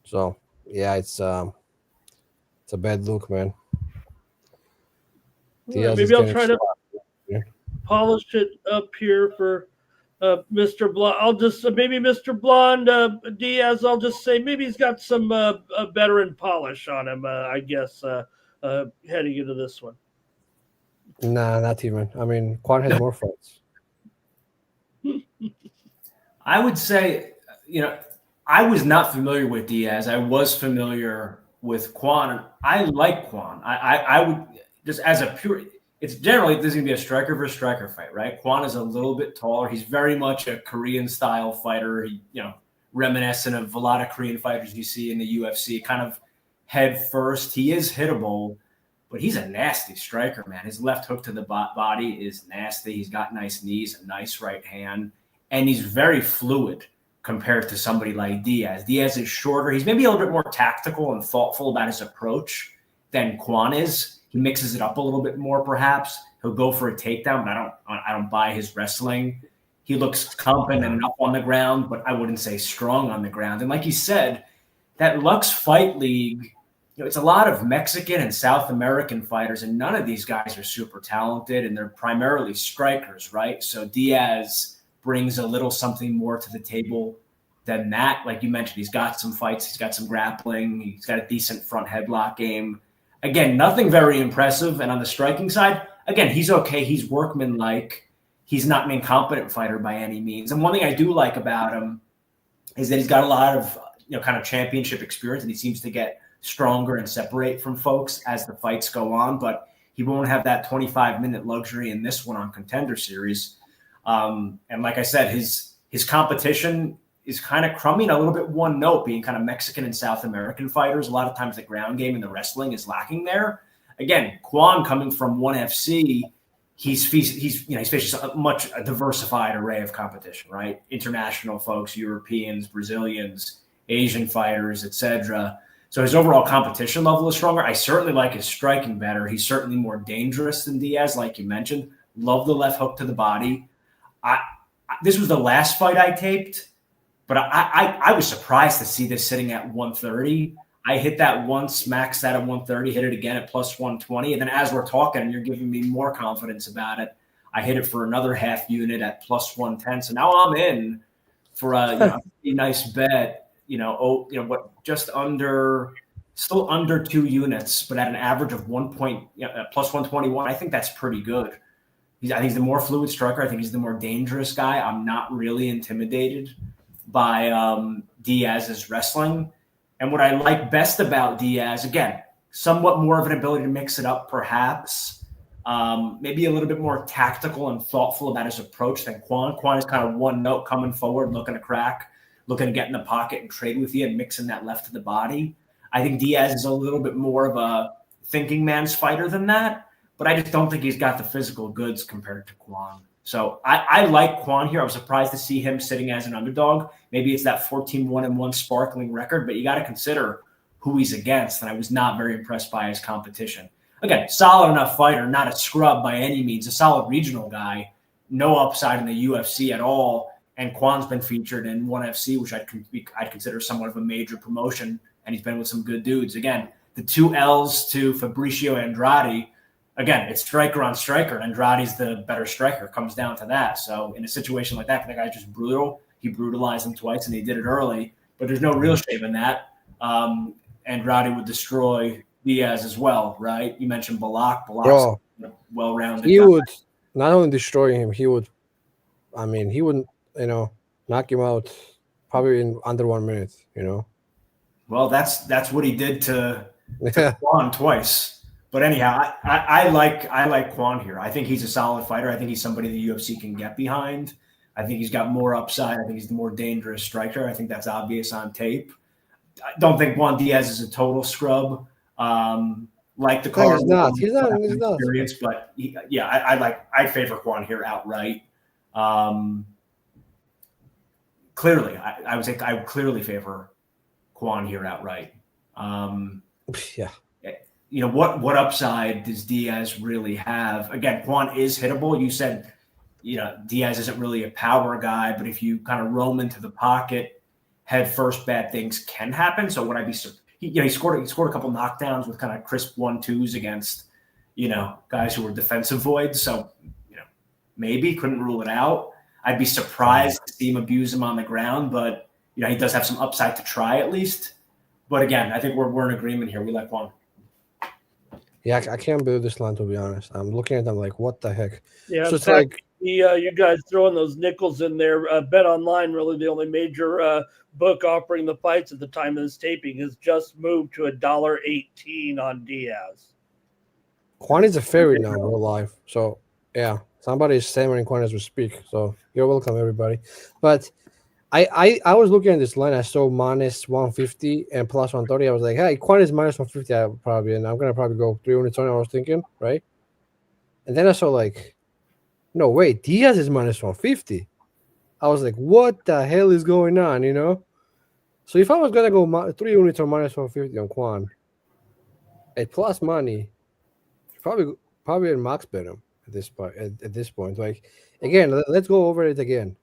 so yeah, it's a bad look, man. All right, maybe I'll try to polish it up here for Mr. Blonde. I'll just maybe Mr. Blonde Diaz. I'll just say maybe he's got some veteran polish on him. I guess heading into this one. Nah, not even. I mean, Kwon has more fights. I would say, I was not familiar with Diaz. I was familiar with Kwon. I like Kwon. I would just as a pure. It's generally this is gonna be a striker versus striker fight, right? Kwon is a little bit taller. He's very much a Korean style fighter. He, reminiscent of a lot of Korean fighters you see in the UFC. Kind of head first. He is hittable, but he's a nasty striker, man. His left hook to the body is nasty. He's got nice knees, a nice right hand, and he's very fluid compared to somebody like Diaz. Diaz is shorter. He's maybe a little bit more tactical and thoughtful about his approach than Kwon is. He mixes it up a little bit more, perhaps. He'll go for a takedown, but I don't buy his wrestling. He looks competent enough on the ground, but I wouldn't say strong on the ground. And like you said, that Lux Fight League, it's a lot of Mexican and South American fighters, and none of these guys are super talented, and they're primarily strikers, right? So Diaz brings a little something more to the table than that. Like you mentioned, he's got some fights, he's got some grappling, he's got a decent front headlock game. Again, nothing very impressive. And on the striking side, again, he's okay. He's workmanlike. He's not an incompetent fighter by any means. And one thing I do like about him is that he's got a lot of, kind of championship experience, and he seems to get stronger and separate from folks as the fights go on. But he won't have that 25-minute luxury in this one on Contender Series. And like I said, his competition is kind of crummy and a little bit one note, being kind of Mexican and South American fighters. A lot of times the ground game and the wrestling is lacking there. Again, Kwon coming from ONE FC, he's facing a much diversified array of competition, right? International folks, Europeans, Brazilians, Asian fighters, etc. So his overall competition level is stronger. I certainly like his striking better. He's certainly more dangerous than Diaz, like you mentioned. Love the left hook to the body. This was the last fight I taped, but I was surprised to see this sitting at 130. I hit that once, maxed that at 130, hit it again at plus 120. And then as we're talking, you're giving me more confidence about it. I hit it for another half unit at plus 110. So now I'm in for a pretty nice bet, just still under 2 units, but at an average of plus 121. I think that's pretty good. I think he's the more fluid striker. I think he's the more dangerous guy. I'm not really intimidated by Diaz's wrestling. And what I like best about Diaz, again, somewhat more of an ability to mix it up, perhaps. Maybe a little bit more tactical and thoughtful about his approach than Kwon. Kwon is kind of one note coming forward, looking to crack, looking to get in the pocket and trade with you and mixing that left to the body. I think Diaz is a little bit more of a thinking man's fighter than that. But I just don't think he's got the physical goods compared to Kwon. So I like Kwon here. I was surprised to see him sitting as an underdog. Maybe it's that 14-1-1 sparkling record, but you got to consider who he's against. And I was not very impressed by his competition. Again, solid enough fighter, not a scrub by any means, a solid regional guy, no upside in the UFC at all. And Kwon's been featured in ONE FC, which I'd consider somewhat of a major promotion. And he's been with some good dudes. Again, the 2 L's to Fabricio Andrade. Again, it's striker on striker, and Andrade's the better striker. It comes down to that. So in a situation like that, the guy's just brutal. He brutalized him twice, and he did it early. But there's no real shame in that. And Roddy would destroy Diaz as well, right? You mentioned Balak. Bro, Balak's well-rounded he guy. would not only destroy him, he would knock him out probably in under 1 minute, Well, that's what he did to Yeah. Kwon twice. But anyhow, I like Kwon here. I think he's a solid fighter. I think he's somebody the UFC can get behind. I think he's got more upside. I think he's the more dangerous striker. I think that's obvious on tape. I don't think Juan Diaz is a total scrub. Like the No, card, he's not. He's not. experience, but I favor Kwon here outright. Clearly, I would say I would clearly favor Kwon here outright. Yeah. What upside does Diaz really have? Again, Kwon is hittable. You said, Diaz isn't really a power guy, but if you kind of roam into the pocket, head first, bad things can happen. So would I be? He scored a couple knockdowns with kind of crisp 1-2s against, guys who were defensive voids. So, maybe couldn't rule it out. I'd be surprised to see him abuse him on the ground, but he does have some upside to try at least. But again, I think we're in agreement here. We like Kwon. Yeah, I can't believe this line, to be honest. I'm looking at them like, what the heck? Yeah, So it's fact, like, you guys throwing those nickels in there. Bet Online, really the only major book offering the fights at the time of this taping, has just moved to $1.18 on Diaz. Kwon is a favorite now in real life. So, yeah, somebody is stammering Kwon as we speak. So, you're welcome, everybody. But I was looking at this line. I saw minus 150 and plus 130. I was like, hey, Kwon is minus 150 and I'm going to probably go 3 units on it. I was thinking, right? And then I saw like, no, wait, Diaz is minus 150. I was like, what the hell is going on, So if I was going to go 3 units or minus 150 on Kwon, at plus money, probably in max bet him at this point. Like, again, let's go over it again.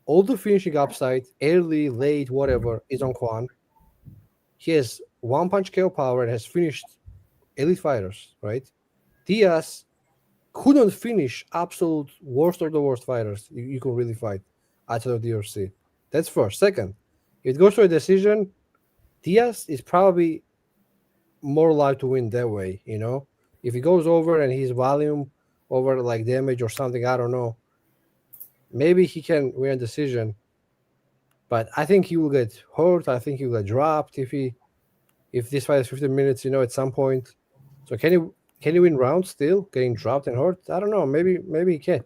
All the finishing upside, early, late, whatever, is on Kwon. He has one-punch KO power and has finished elite fighters, right? Diaz couldn't finish absolute worst of the worst fighters you could really fight outside of the UFC. That's first. Second, if it goes to a decision, Diaz is probably more likely to win that way, If he goes over and his volume over like damage or something, I don't know. Maybe he can win a decision, but I think he will get hurt. I think he will get dropped if this fight is 15 minutes, at some point. So can he win rounds still, getting dropped and hurt? I don't know. Maybe he can.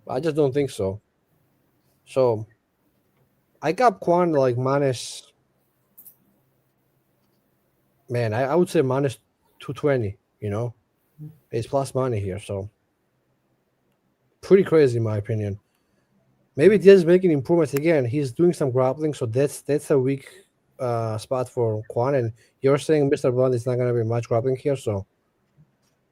I just don't think so. So I got Kwon like minus. Man, I would say minus 220. It's plus money here, so pretty crazy in my opinion. Maybe Diaz is making improvements again. He's doing some grappling, so that's a weak spot for Kwon. And you're saying Mr. Blunt is not going to be much grappling here, so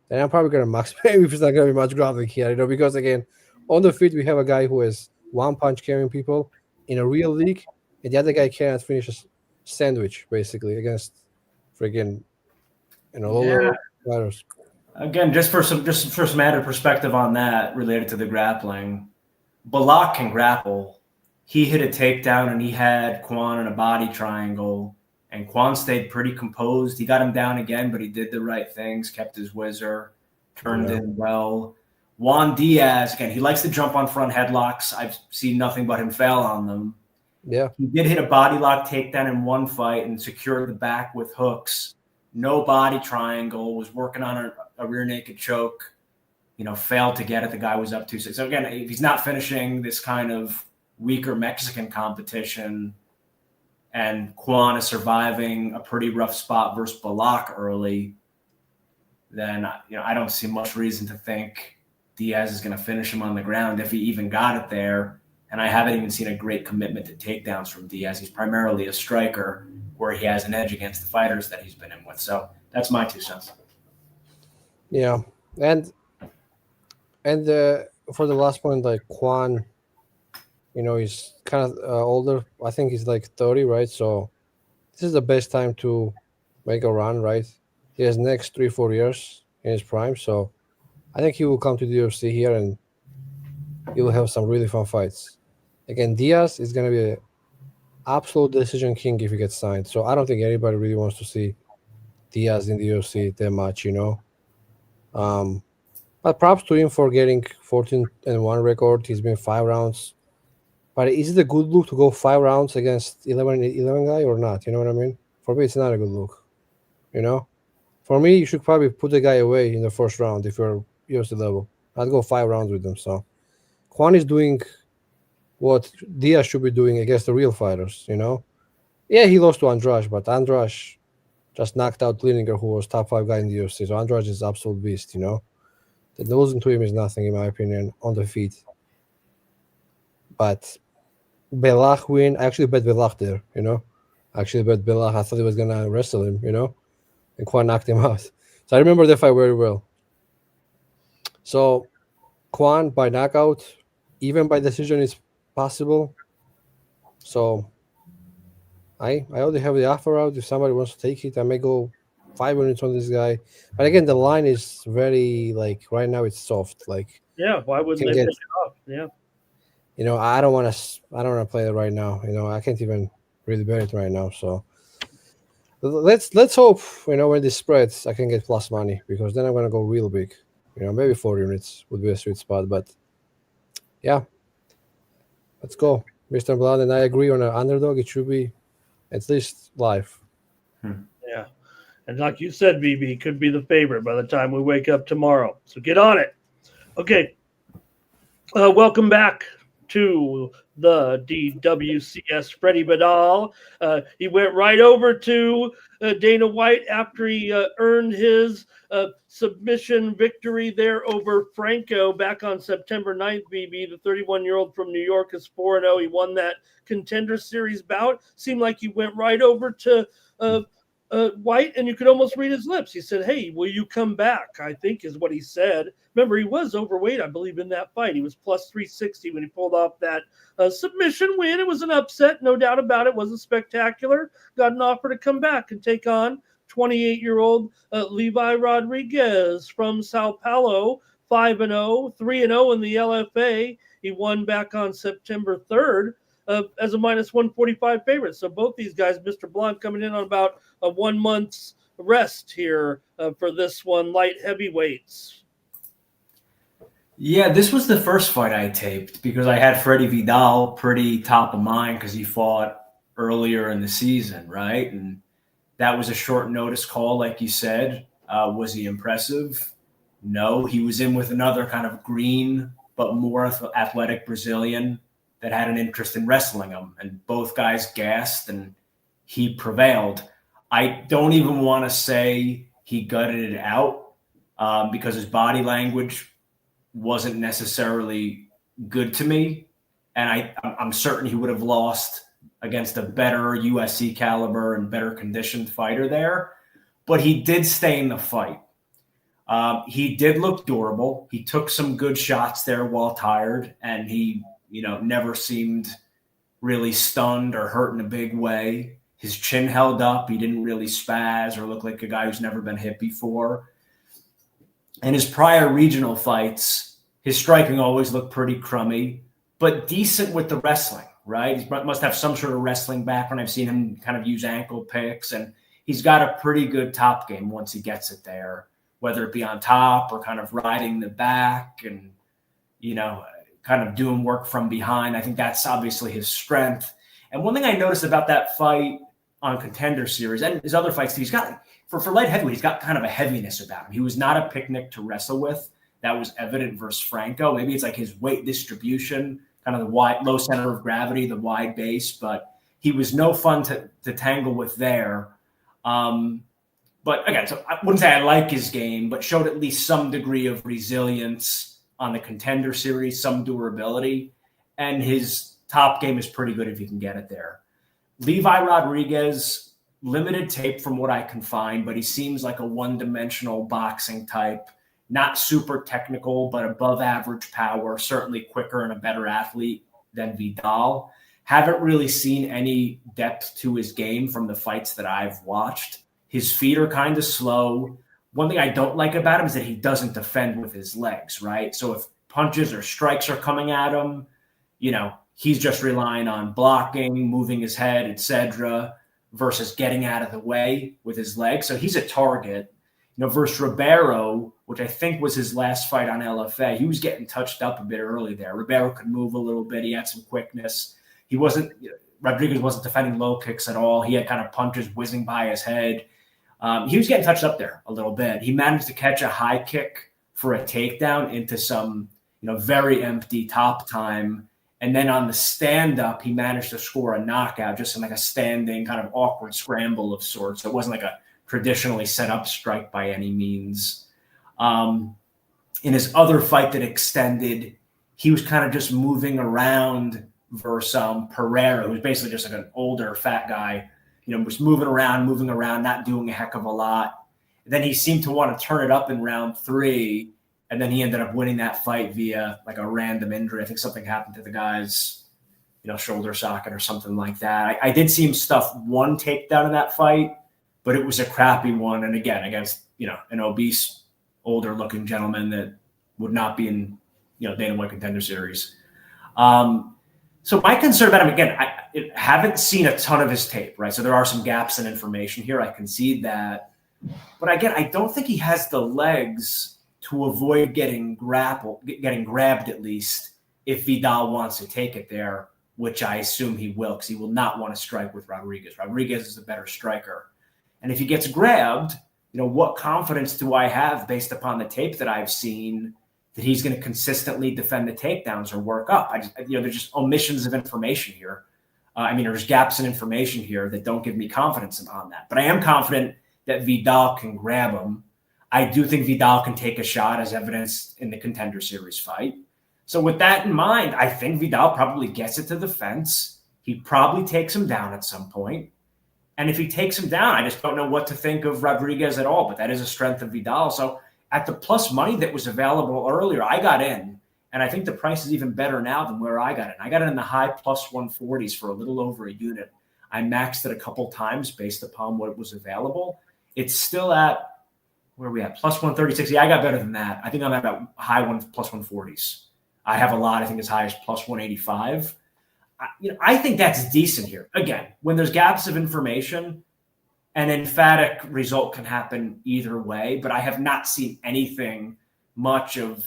then I'm probably going to max maybe if it's not going to be much grappling here, because again, on the feet we have a guy who has one punch carrying people in a real league, and the other guy cannot finish a sandwich basically against friggin' lower fighters. Again, just for some added perspective on that related to the grappling, Balak can grapple. He hit a takedown and he had Kwon in a body triangle, and Kwon stayed pretty composed. He got him down again, but he did the right things, kept his whizzer, turned in well. Juan Diaz, again, he likes to jump on front headlocks. I've seen nothing but him fail on them. Yeah. He did hit a body lock takedown in one fight and secured the back with hooks. No body triangle, was working on a rear naked choke, failed to get it. The guy was up 2-6. So again, if he's not finishing this kind of weaker Mexican competition and Kwon is surviving a pretty rough spot versus Balak early, then, I don't see much reason to think Diaz is going to finish him on the ground if he even got it there. And I haven't even seen a great commitment to takedowns from Diaz. He's primarily a striker where he has an edge against the fighters that he's been in with. So that's my 2 cents. Yeah. And for the last point, like Kwon, he's kind of older. I think he's like 30, right? So this is the best time to make a run, right? He has next 3-4 years in his prime. So I think he will come to the UFC here and he will have some really fun fights. Again, Diaz is going to be absolute decision king if he gets signed. So I don't think anybody really wants to see Diaz in the UFC that much, But props to him for getting 14-1 record. He's been 5 rounds. But is it a good look to go 5 rounds against 11 guy or not? You know what I mean? For me, it's not a good look. For me, you should probably put the guy away in the first round if you're UFC level. I'd go 5 rounds with him. So Kwon is doing what Diaz should be doing against the real fighters, Yeah, he lost to Andrade, but Andrade just knocked out Lineker, who was top 5 guy in the UFC. So Andrade is absolute beast, The losing to him is nothing, in my opinion, on the feet. But Belach win, I actually bet Belach there, I actually bet Belach. I thought he was going to wrestle him, and Kwon knocked him out. So I remember that fight very well. So Kwon by knockout, even by decision, is possible. So I already have the offer out. If somebody wants to take it, I may go 5 minutes on this guy. But again, the line is very, right now it's soft. Yeah, why wouldn't they pick it up? Yeah. I don't want to play it right now. I can't even really bet it right now. So let's hope, when this spreads, I can get plus money, because then I'm going to go real big. Maybe 4 units would be a sweet spot. But yeah, let's go. Mr. Blood, and I agree on an underdog. It should be at least live. Yeah. And like you said, BB, could be the favorite by the time we wake up tomorrow. So get on it. Okay. Welcome back to the DWCS. Freddie Vidal. He went right over to Dana White after he earned his submission victory there over Franco back on September 9th, BB. The 31-year-old from New York is 4-0. He won that Contender Series bout. Seemed like he went right over to White, and you could almost read his lips. He said, "Hey, will you come back?" I think is what he said. Remember, he was overweight, I believe, in that fight. He was plus 360 when he pulled off that submission win. It was an upset, no doubt about it. Wasn't spectacular. Got an offer to come back and take on 28-year-old Levi Rodrigues from Sao Paulo, 5-0, 3-0 in the LFA. He won back on September 3rd as a minus 145 favorite. So both these guys, Mr. Blanc, coming in on about a 1 month's rest here for this one, light heavyweights. Yeah, this was the first fight I taped because I had Freddie Vidal pretty top of mind because he fought earlier in the season, right? And that was a short notice call, like you said. Was he impressive? No. He was in with another kind of green but more athletic Brazilian that had an interest in wrestling him. And both guys gassed, and he prevailed. I don't even want to say he gutted it out because his body language wasn't necessarily good to me. And I'm certain he would have lost against a better USC caliber and better conditioned fighter there. But he did stay in the fight. He did look durable. He took some good shots there while tired, and he, never seemed really stunned or hurt in a big way. His chin held up. He didn't really spaz or look like a guy who's never been hit before. And his prior regional fights, his striking always looked pretty crummy, but decent with the wrestling, right? He must have some sort of wrestling background. I've seen him kind of use ankle picks, and he's got a pretty good top game once he gets it there, whether it be on top or kind of riding the back and, kind of doing work from behind. I think that's obviously his strength. And one thing I noticed about that fight on Contender Series and his other fights, he's got, for light heavyweight, he's got kind of a heaviness about him. He was not a picnic to wrestle with. That was evident versus Franco. Maybe it's like his weight distribution, kind of the wide, low center of gravity, the wide base, but he was no fun to tangle with there. But again, so I wouldn't say I like his game, but showed at least some degree of resilience on the Contender Series, some durability, and his top game is pretty good if you can get it there. Levi Rodrigues, limited tape from what I can find, but he seems like a one-dimensional boxing type, not super technical, but above average power, certainly quicker and a better athlete than Vidal. Haven't really seen any depth to his game from the fights that I've watched. His feet are kind of slow. One thing I don't like about him is that he doesn't defend with his legs, right? So if punches or strikes are coming at him, he's just relying on blocking, moving his head, etc., versus getting out of the way with his legs. So he's a target. Versus Ribeiro, which I think was his last fight on LFA, he was getting touched up a bit early there. Ribeiro could move a little bit. He had some quickness. Rodrigues wasn't defending low kicks at all. He had kind of punches whizzing by his head. He was getting touched up there a little bit. He managed to catch a high kick for a takedown into some, very empty top time. And then on the stand-up, he managed to score a knockout, just in like a standing kind of awkward scramble of sorts. So it wasn't like a traditionally set up strike by any means. In his other fight that extended, he was kind of just moving around versus Pereira, who was basically just like an older fat guy, was moving around, not doing a heck of a lot. And then he seemed to want to turn it up in round 3, and then he ended up winning that fight via like a random injury. I think something happened to the guy's, shoulder socket or something like that. I did see him stuff one takedown in that fight, but it was a crappy one. And again, against, an obese, older looking gentleman that would not be in, Dana White Contender Series. So my concern about him, again, I haven't seen a ton of his tape, right? So there are some gaps in information here. I concede that. But again, I don't think he has the legs to avoid getting grabbed at least, if Vidal wants to take it there, which I assume he will, because he will not want to strike with Rodrigues. Rodrigues is a better striker. And if he gets grabbed, what confidence do I have based upon the tape that I've seen that he's going to consistently defend the takedowns or work up? There's just omissions of information here. There's gaps in information here that don't give me confidence on that. But I am confident that Vidal can grab him. I do think Vidal can take a shot, as evidenced in the Contender Series fight. So with that in mind, I think Vidal probably gets it to the fence. He probably takes him down at some point. And if he takes him down, I just don't know what to think of Rodrigues at all. But that is a strength of Vidal. So at the plus money that was available earlier, I got in. And I think the price is even better now than where I got it. I got it in the high plus 140s for a little over a unit. I maxed it a couple times based upon what was available. It's still at, where are we at? Plus 136. Yeah, I got better than that. I think I'm at about plus 140s. I have a lot, I think, as high as plus 185. I think that's decent here. Again, when there's gaps of information, an emphatic result can happen either way, but I have not seen anything much of,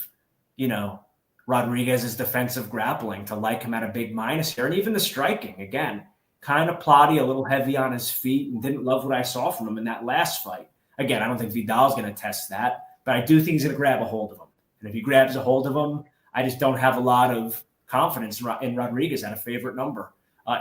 Rodrigues' defensive grappling to like him at a big minus here. And even the striking, again, kind of plotty, a little heavy on his feet, and didn't love what I saw from him in that last fight. Again, I don't think Vidal's going to test that, but I do think he's going to grab a hold of him. And if he grabs a hold of him, I just don't have a lot of confidence in Rodrigues at a favorite number.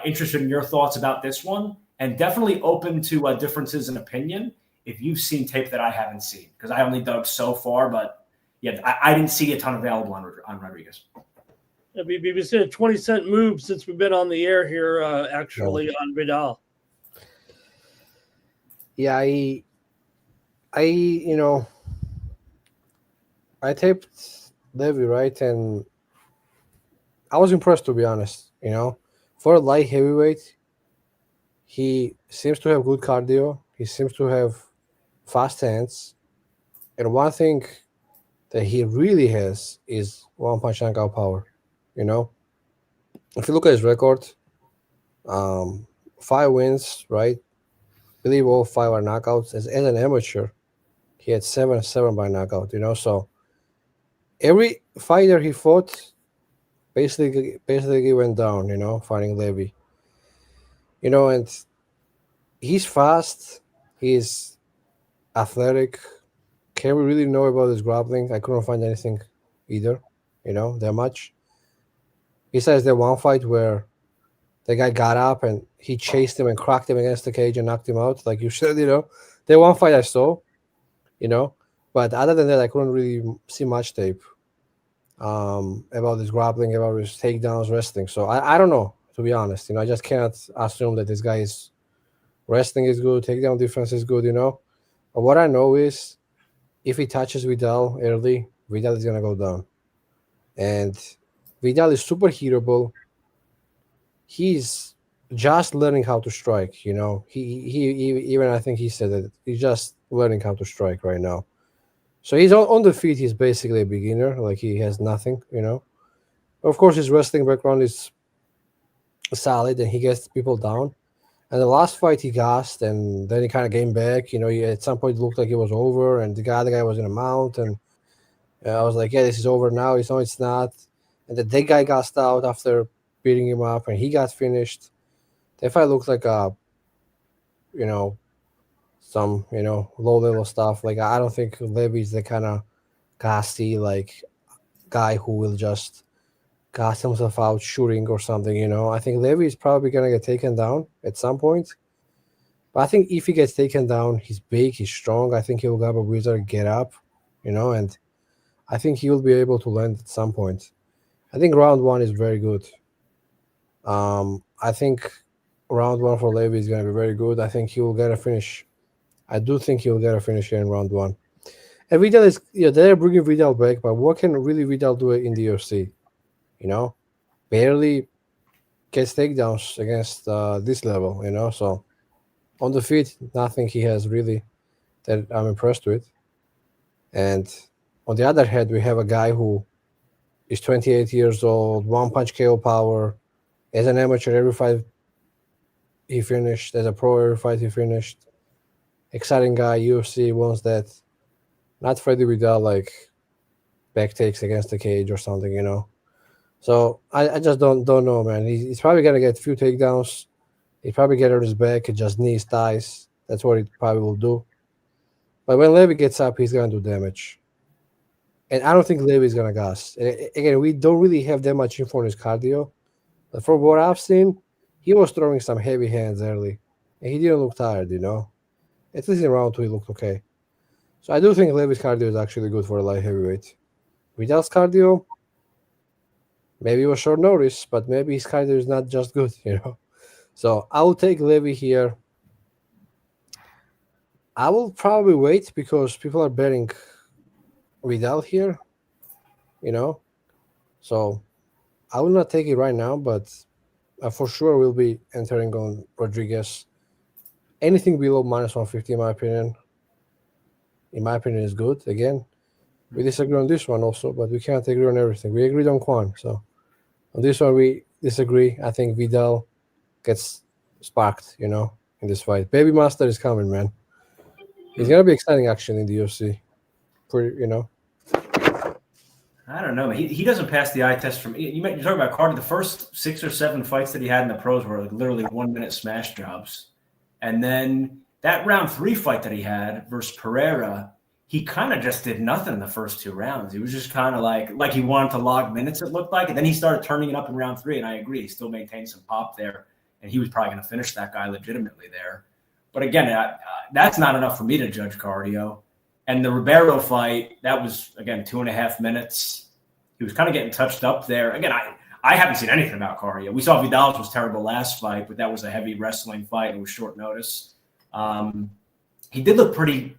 Interested in your thoughts about this one, and definitely open to differences in opinion if you've seen tape that I haven't seen, because I only dug so far, but yeah, I didn't see a ton available on Rodrigues. Yeah, we've seen a 20-cent move since we've been on the air here, actually, on Vidal. Yeah, I taped Levy, right? And I was impressed, to be honest. For a light heavyweight, he seems to have good cardio. He seems to have fast hands. And one thing that he really has is one-punch knockout power. If you look at his record, 5 wins, right? I believe all 5 are knockouts. As an amateur, he had 7 by knockout, So every fighter he fought basically went down, fighting Levy. And he's fast. He's athletic. Can we really know about his grappling? I couldn't find anything either, that much. Besides that one fight where the guy got up and he chased him and cracked him against the cage and knocked him out, like you said, That one fight I saw, But other than that, I couldn't really see much tape about his grappling, about his takedowns, wrestling. So I don't know, to be honest. I just cannot assume that this guy's wrestling is good, takedown defense is good, But what I know is if he touches Vidal early, Vidal is going to go down. And Vidal is super heatable. He's just learning how to strike, He even, I think he said that he's just learning how to strike right now. So he's on the feet. He's basically a beginner. Like, he has nothing, Of course, his wrestling background is solid and he gets people down. And the last fight he gassed, and then he kind of came back. At some point it looked like it was over, and the other guy was in a mount, and I was like, yeah, this is over now. It's not. And the dead guy gassed out after beating him up, and he got finished. That fight looked like some low level stuff. Like I don't think Levy's the kind of gassy guy who will just gas himself out shooting or something. I think Levy is probably gonna get taken down at some point. But I think if he gets taken down, he's big, he's strong. I think he'll grab a wizard, get up, and I think he will be able to land at some point. I think round 1 is very good. I think round 1 for Levy is gonna be very good. I think he will get a finish. I do think he will get a finish here in round 1. And Vidal is, they're bringing Vidal back, but what can really Vidal do in the UFC? Barely gets takedowns against this level, So on the feet, nothing he has really that I'm impressed with. And on the other hand, we have a guy who is 28 years old, one-punch KO power. As an amateur, every fight he finished. As a pro, every fight he finished. Exciting guy, UFC wants that. Not Freddy Vidal, back takes against the cage or something, So I just don't know, man. He's probably going to get a few takedowns. He'll probably get on his back and just knees, thighs. That's what he probably will do. But when Levy gets up, he's going to do damage. And I don't think Levy's going to gas. And again, we don't really have that much info on his cardio. But from what I've seen, he was throwing some heavy hands early. And he didn't look tired, At least in round 2, he looked okay. So I do think Levy's cardio is actually good for a light heavyweight. Vidal's cardio, maybe it was short notice, but maybe his cardio is not just good, So I will take Levy here. I will probably wait because people are betting Vidal here, So I will not take it right now, but I for sure will be entering on Rodrigues. Anything below -150, in my opinion, is good. Again, we disagree on this one also, but we can't agree on everything. We agreed on Kwon, so on this one we disagree. I think Vidal gets sparked, in this fight. Baby Master is coming, man. It's gonna be exciting action in the UFC. I don't know. He doesn't pass the eye test from you're talking about Carter. The first 6 or 7 fights that he had in the pros were literally 1-minute smash jobs. And then that round 3 fight that he had versus Pereira, he kind of just did nothing in the first 2 rounds. He was just kind of like he wanted to log minutes, it looked like. And then he started turning it up in round 3, and I agree. He still maintained some pop there, and he was probably going to finish that guy legitimately there. But again, that's not enough for me to judge cardio. And the Ribeiro fight, that was, again, 2.5 minutes. He was kind of getting touched up there. Again, I haven't seen anything about cardio. We saw Vidal's was terrible last fight, but that was a heavy wrestling fight. It was short notice. He did look pretty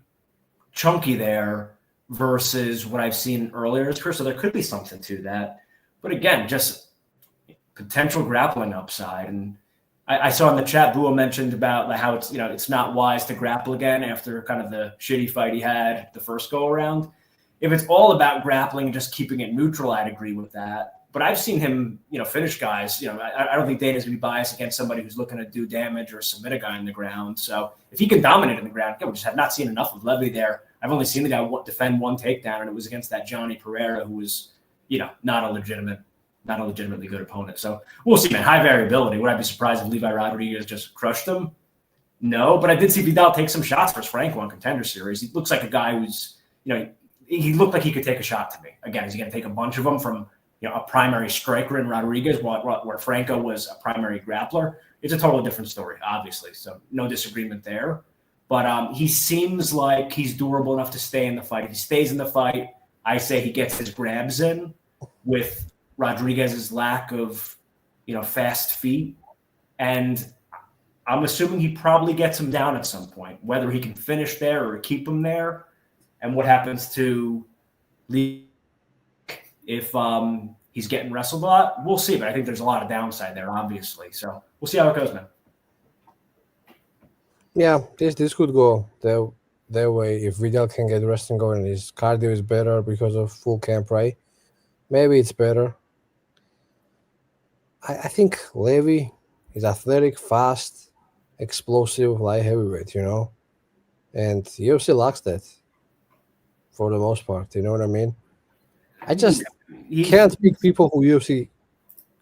chunky there versus what I've seen earlier in his career, so there could be something to that. But again, just potential grappling upside. And I saw in the chat, Bua mentioned about how it's not wise to grapple again after kind of the shitty fight he had the first go around. If it's all about grappling and just keeping it neutral, I'd agree with that. But I've seen him, finish guys. I don't think Dana's going to be biased against somebody who's looking to do damage or submit a guy on the ground. So if he can dominate in the ground, we just have not seen enough of Levy there. I've only seen the guy defend 1 takedown, and it was against that Johnny Pereira, who was, not a legitimately good opponent. So we'll see, man. High variability. Would I be surprised if Levi Rodrigues just crushed him? No, but I did see Vidal take some shots versus Franco on Contender Series. He looks like a guy who's, he looked like he could take a shot to me. Again, is he going to take a bunch of them from a primary striker in Rodrigues, where Franco was a primary grappler? It's a totally different story, obviously. So no disagreement there. But he seems like he's durable enough to stay in the fight. If he stays in the fight, I say he gets his grabs in with Rodriguez's lack of, fast feet. And I'm assuming he probably gets him down at some point, whether he can finish there or keep him there. And what happens to Lee if he's getting wrestled a lot, we'll see. But I think there's a lot of downside there, obviously. So we'll see how it goes, man. Yeah, this could go their way if Vidal can get wrestling going and his cardio is better because of full camp, right? Maybe it's better. I think Levy He's athletic, fast, explosive, light heavyweight, and UFC lacks that for the most part. You know what I mean? I just can't pick people who UFC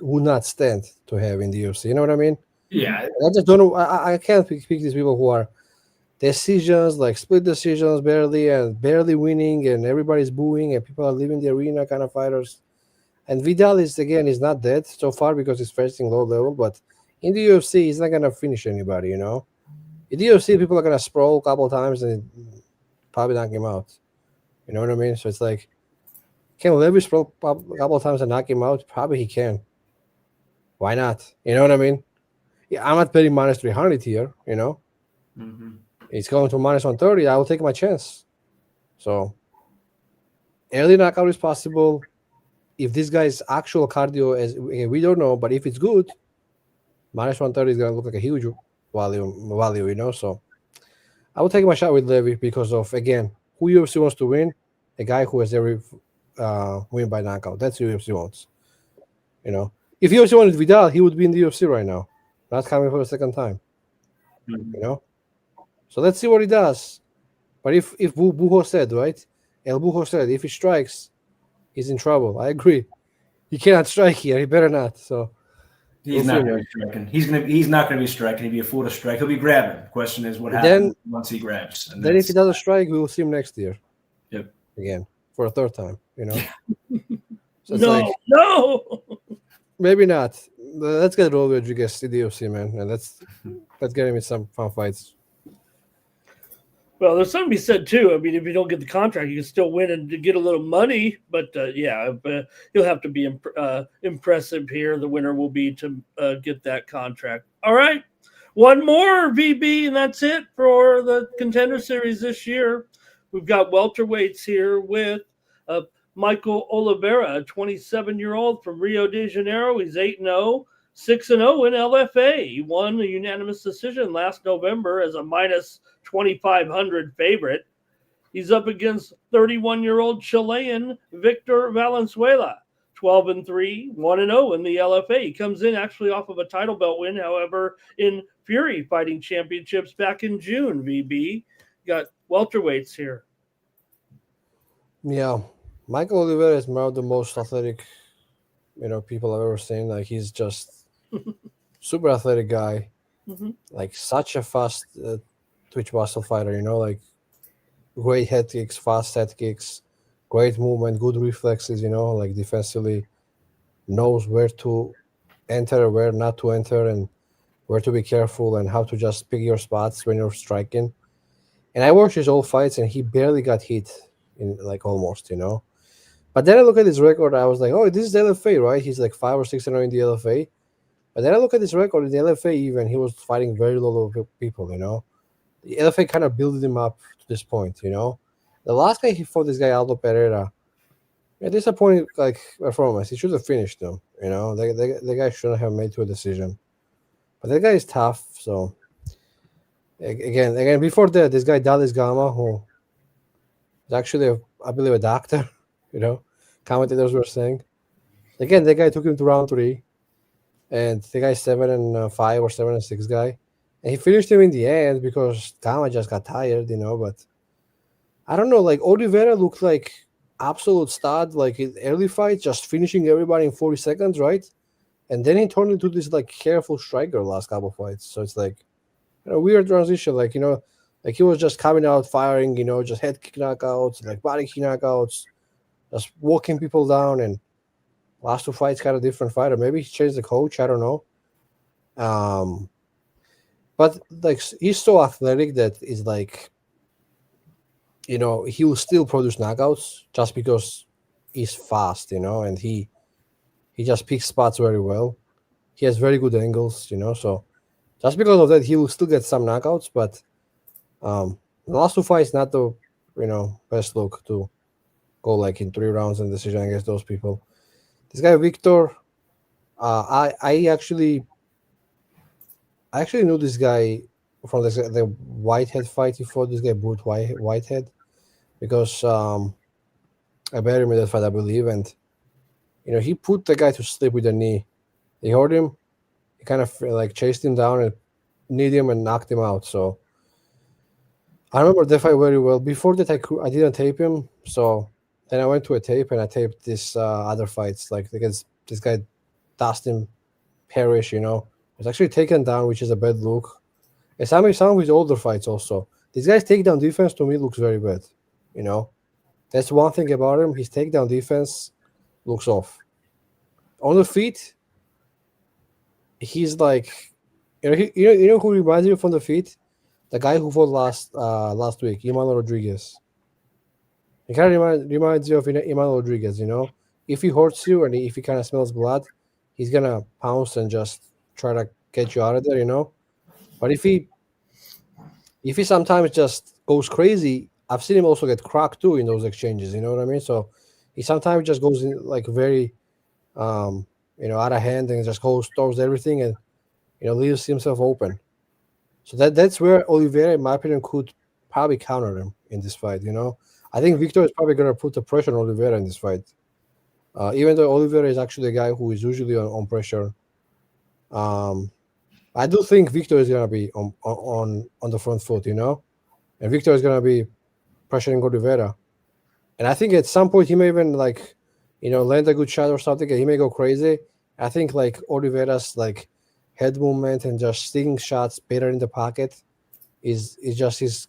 would not stand to have in the UFC. You know what I mean? Yeah. I just don't know. I can't pick these people who are decisions, like split decisions, barely winning, and everybody's booing, and people are leaving the arena kind of fighters. And Vidal is not dead so far because he's facing low level, but in the UFC, he's not gonna finish anybody. In the UFC, people are gonna sprawl a couple times and probably knock him out. You know what I mean? So it's like, can Levy sprawl a couple times and knock him out? Probably he can. Why not? You know what I mean? Yeah, I'm not betting minus 300 here. Mm-hmm. It's going to minus 130. I will take my chance. So early knockout is possible. If this guy's actual cardio is, we don't know, but if it's good, minus 130 is going to look like a huge value. So I will take my shot with Levy because of, again, who UFC wants to win? A guy who has every win by knockout. That's who UFC wants. If UFC wanted Vidal, he would be in the UFC right now, not coming for the second time. Mm-hmm. So let's see what he does. But if Buho said, right? El Buho said, if he strikes, he's in trouble. I agree. He cannot strike here. He better not. So he's not going to be striking. He's not going to be striking. He'd be a fool to strike. He'll be grabbing. The question is what happens once he grabs. And then if he doesn't strike, we will see him next year. Yep. Again for a third time. So it's no. Maybe not. Let's get Rodrigues to the UFC, man, and let's get him in some fun fights. Well, there's something to be said too. I mean, if you don't get the contract, you can still win and get a little money. But you'll have to be impressive here. The winner will be to get that contract. All right, one more VB, and that's it for the Contender Series this year. We've got welterweights here with Michael Oliveira, a 27-year-old from Rio de Janeiro. He's 8-0, 6-0 in LFA. He won a unanimous decision last November as a minus 2,500 favorite. He's up against 31-year-old Chilean Victor Valenzuela, 12-3, 1-0 in the LFA. He comes in actually off of a title belt win, however, in Fury Fighting Championships back in June, VB. Got welterweights here. Yeah. Michael Oliveira is one of the most athletic, people I've ever seen. Like, he's just super athletic guy. Mm-hmm. Like, such a fast twitch muscle fighter, like great head kicks, fast head kicks, great movement, good reflexes, like defensively knows where to enter, where not to enter, and where to be careful and how to just pick your spots when you're striking. And I watched his old fights and he barely got hit in almost, But then I look at his record, I was like, oh, this is the LFA, right? He's like 5 or 6-0 in the LFA. But then I look at his record in the LFA even, he was fighting very low people, The LFA kind of built him up to this point, The last guy he fought, this guy Aldo Pereira, disappointing performance. He should have finished him, The guy shouldn't have made to a decision. But that guy is tough, so again, before that, this guy Dallas Gama, who is actually, I believe, a doctor, commentators were saying. Again, that guy took him to round 3, and the guy's 7-5 or 7-6 guy, and he finished him in the end because Gama just got tired, But I don't know, Oliveira looked like absolute stud, in early fight, just finishing everybody in 40 seconds, right? And then he turned into this careful striker last couple of fights. So it's a weird transition, he was just coming out firing, just head kick knockouts, body kick knockouts, just walking people down. And last 2 fights, kind of different fighter. Maybe he changed the coach, I don't know. But he's so athletic that is he will still produce knockouts just because he's fast, and he just picks spots very well. He has very good angles, so just because of that, he will still get some knockouts. But the last 2 fights, not the best look to go in 3 rounds and decision against those people. This guy Victor, I actually knew this guy from the Whitehead fight he fought. This guy Brute Whitehead, because I bet him in that fight, I believe, and he put the guy to sleep with a knee. He hurt him. he kind of like chased him down and kneed him and knocked him out. So I remember that fight very well. Before that, I didn't tape him. So then I went to a tape and I taped this other fights, like against this guy, Dustin Parrish. Was actually taken down, which is a bad look. And some of his older fights also. This guy's takedown defense to me looks very bad. That's one thing about him. His takedown defense looks off. On the feet, he's like, you know who reminds me of on the feet? The guy who fought last week, Emmanuel Rodrigues. He kind of reminds you of Emmanuel Rodrigues. If he hurts you and if he kind of smells blood, he's gonna pounce and just try to get you out of there. But if he sometimes just goes crazy, I've seen him also get cracked too in those exchanges. You know what I mean? So he sometimes just goes in like very, out of hand and just goes towards everything and leaves himself open. So that's where Oliveira, in my opinion, could probably counter him in this fight. I think Victor is probably going to put the pressure on Oliveira in this fight, even though Oliveira is actually a guy who is usually on pressure. I do think Victor is going to be on the front foot, and Victor is going to be pressuring Oliveira. And I think at some point he may even land a good shot or something, and he may go crazy. I think Oliveira's head movement and just sticking shots better in the pocket is just his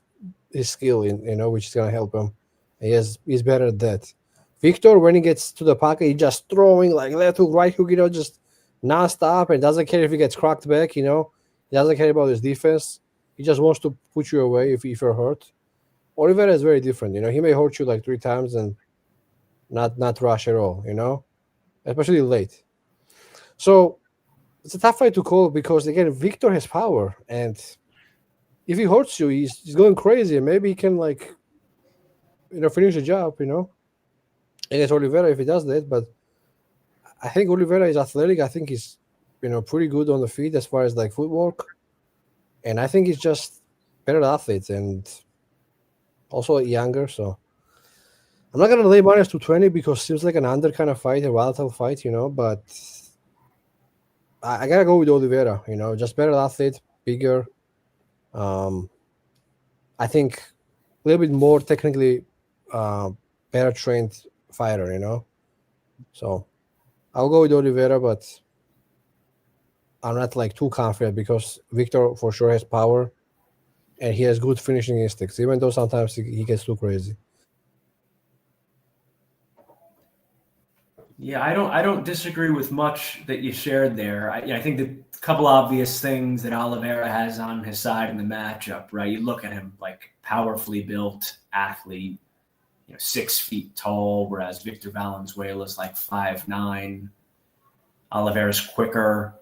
skill, which is going to help him. He's better at that. Victor, when he gets to the pocket, he's just throwing left hook, right hook, just non-stop, and doesn't care if he gets cracked back, he doesn't care about his defense. He just wants to put you away if you're hurt. Oliveira is very different, he may hurt you 3 times and not rush at all, especially late. So it's a tough fight to call because, again, Victor has power, and if he hurts you, he's going crazy, and maybe he can finish the job, against Oliveira if he does that. But I think Oliveira is athletic. I think he's pretty good on the feet as far as footwork, and I think he's just better athlete and also younger. So I'm not gonna lay minus 220 because it seems like an under kind of fight, a volatile fight, but I gotta go with Oliveira, just better athlete, bigger. I think a little bit more technically better trained fighter, So I'll go with Oliveira, but I'm not too confident because Victor for sure has power and he has good finishing instincts, even though sometimes he gets too crazy. Yeah, I don't disagree with much that you shared there. I think the couple obvious things that Oliveira has on his side in the matchup, right? You look at him powerfully built athlete, 6 feet tall, whereas Victor Valenzuela is 5'9". Oliveira's quicker,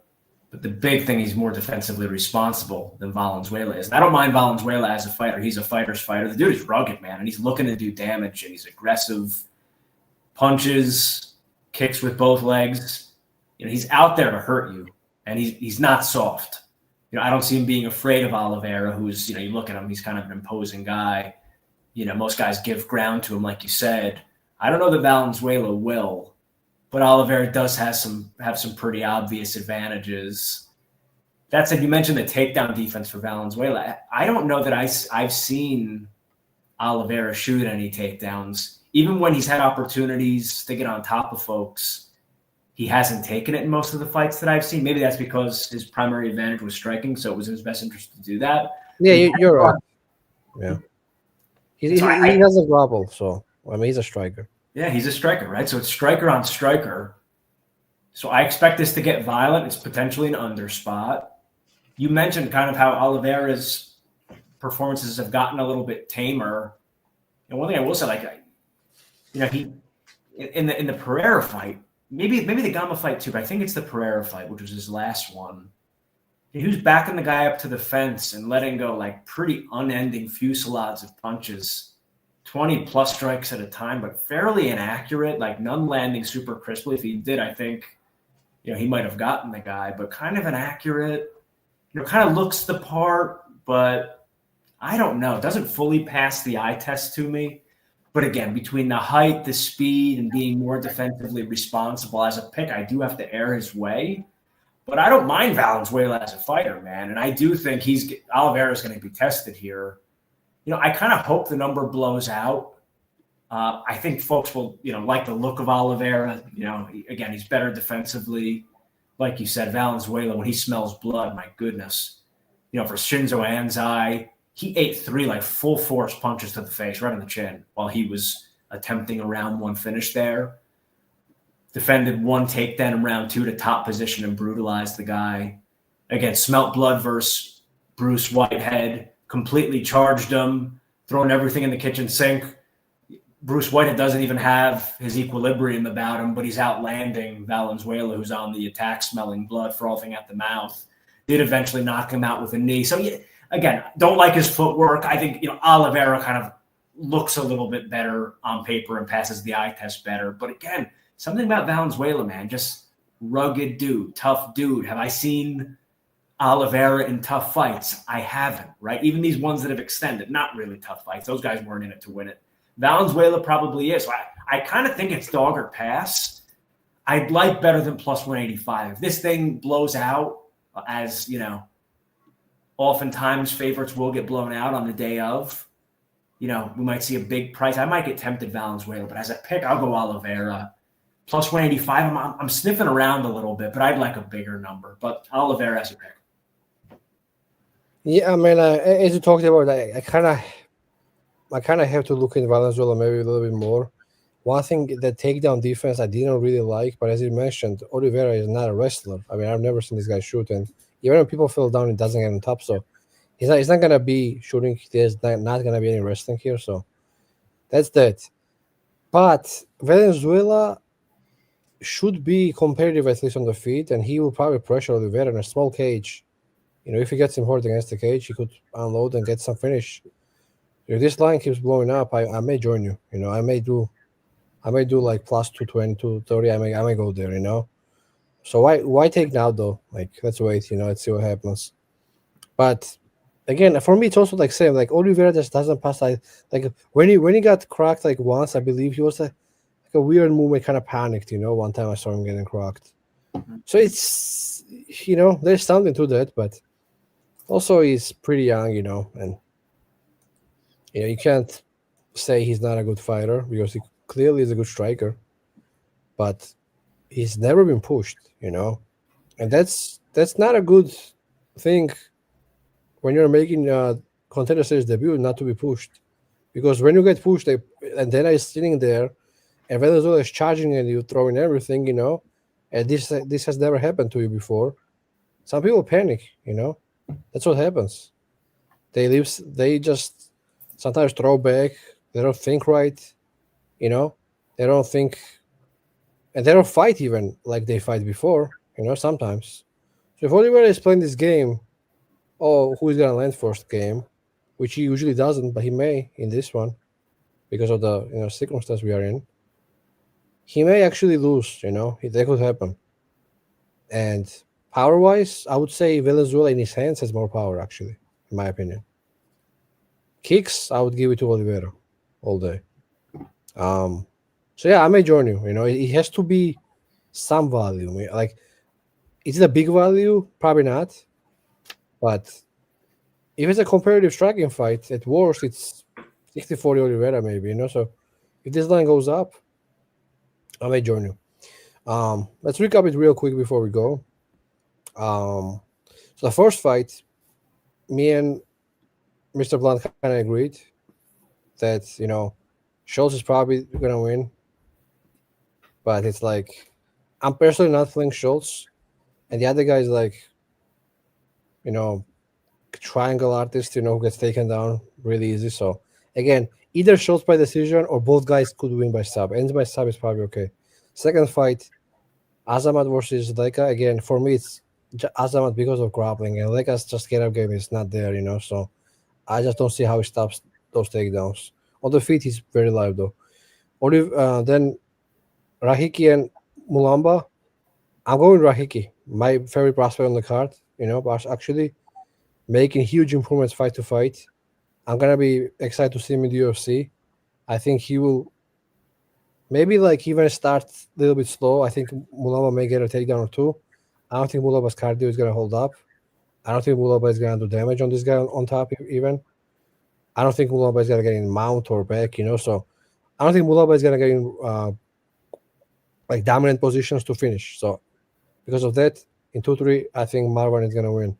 but the big thing, he's more defensively responsible than Valenzuela is. And I don't mind Valenzuela as a fighter. He's a fighter's fighter. The dude is rugged, man, and he's looking to do damage, and he's aggressive, punches, kicks with both legs. He's out there to hurt you, and he's not soft. I don't see him being afraid of Oliveira, who's, you look at him, he's kind of an imposing guy. Most guys give ground to him, like you said. I don't know that Valenzuela will, but Oliveira does have some pretty obvious advantages. That said, you mentioned the takedown defense for Valenzuela. I don't know that I've seen Oliveira shoot any takedowns. Even when he's had opportunities to get on top of folks, he hasn't taken it in most of the fights that I've seen. Maybe that's because his primary advantage was striking, so it was in his best interest to do that. Yeah, you're right. Yeah. He doesn't grapple, so he's a striker. Yeah, he's a striker, right? So it's striker on striker. So I expect this to get violent. It's potentially an under spot. You mentioned kind of how Oliveira's performances have gotten a little bit tamer. And one thing I will say, he in the Pereira fight, maybe the Gama fight too, but I think it's the Pereira fight, which was his last one. He was backing the guy up to the fence and letting go pretty unending fusillades of punches, 20-plus strikes at a time, but fairly inaccurate, none landing super crisply. If he did, I think, he might have gotten the guy, but kind of inaccurate, kind of looks the part, but I don't know. It doesn't fully pass the eye test to me. But again, between the height, the speed, and being more defensively responsible as a pick, I do have to err his way. But I don't mind Valenzuela as a fighter, man. And I do think Oliveira is going to be tested here. I kind of hope the number blows out. I think folks will, like the look of Oliveira. Again, he's better defensively. Like you said, Valenzuela, when he smells blood, my goodness. For Shinzo Anzai, he ate 3 like full force punches to the face, right on the chin, while he was attempting a round 1 finish there. Defended 1 takedown in round 2 to top position and brutalized the guy. Again, smelt blood versus Bruce Whitehead, completely charged him, throwing everything in the kitchen sink. Bruce Whitehead doesn't even have his equilibrium about him, but he's outlanding Valenzuela, who's on the attack, smelling blood, frothing at the mouth. Did eventually knock him out with a knee. So, again, don't like his footwork. I think, Oliveira kind of looks a little bit better on paper and passes the eye test better. But again, something about Valenzuela, man, just rugged dude, tough dude. Have I seen Oliveira in tough fights? I haven't, right? Even these ones that have extended, not really tough fights. Those guys weren't in it to win it. Valenzuela probably is. So I kind of think it's dog or pass. I'd like better than plus 185. If this thing blows out, as oftentimes favorites will get blown out on the day of, we might see a big price. I might get tempted Valenzuela, but as a pick, I'll go Oliveira. Plus 185, I'm sniffing around a little bit, but I'd like a bigger number. But Oliveira as a pick. Yeah, I mean, as you talked about, I kind of have to look in Valenzuela maybe a little bit more. One thing, the takedown defense I didn't really like, but as you mentioned, Oliveira is not a wrestler. I mean, I've never seen this guy shoot, and even when people fall down, he doesn't get on top. So he's not going to be shooting. There's not going to be any wrestling here. So that's that. But Valenzuela should be competitive, at least on the feet, and he will probably pressure Oliveira in a small cage. If he gets him hurt against the cage, he could unload and get some finish. If this line keeps blowing up, I may join you. I may do like plus 220, 230. I may go there. So why take now though? Like, let's wait. Let's see what happens. But again, for me, it's also like same. Like Oliveira just doesn't pass. Like when he got cracked like once, I believe he was like a weird movement, kind of panicked. One time I saw him getting cracked. So it's there's something to that, but also he's pretty young. And you can't say he's not a good fighter because he clearly is a good striker, but he's never been pushed, and that's not a good thing when you're making a Contender Series debut, not to be pushed, because when you get pushed, and then I'm sitting there, and Venezuela is charging and you throwing everything, and this has never happened to you before. Some people panic, that's what happens. They just sometimes throw back. They don't think right. They don't think, and they don't fight even like they fight before, sometimes. So if Oliveira is playing this game, who is going to land first game, which he usually doesn't, but he may in this one because of the circumstance we are in, he may actually lose, that could happen. And power-wise, I would say Valenzuela in his hands has more power, actually, in my opinion. Kicks, I would give it to Oliveira all day. So yeah, I may join you. It has to be some value. Like, is it a big value? Probably not. But if it's a competitive striking fight, at worst, it's 60-40 Oliveira maybe. So if this line goes up, I may join you. Let's recap it real quick before we go. So the first fight, me and Mr. Blunt kind of agreed that Schultz is probably going to win. But it's like, I'm personally not playing Schultz. And the other guy is like, triangle artist, who gets taken down really easy. So, again, either Schultz by decision or both guys could win by sub. Ends by sub is probably okay. Second fight, Azamat versus Leka. Again, for me, it's Azamat because of grappling. And Leka's just get-up game is not there, So, I just don't see how he stops those takedowns. On the feet, he's very live, though. Then Rahiki and Mulumba. I'm going Rahiki. My favorite prospect on the card, but actually making huge improvements fight to fight. I'm going to be excited to see him in the UFC. I think he will maybe even start a little bit slow. I think Mulumba may get a takedown or two. I don't think Mulumba's cardio is gonna hold up. I don't think Mulumba is gonna do damage on this guy on top even. I don't think Mulumba is gonna get in mount or back, so I don't think Mulumba is gonna get in like dominant positions to finish. So because of that, in 2-3, I think Marwan is gonna win.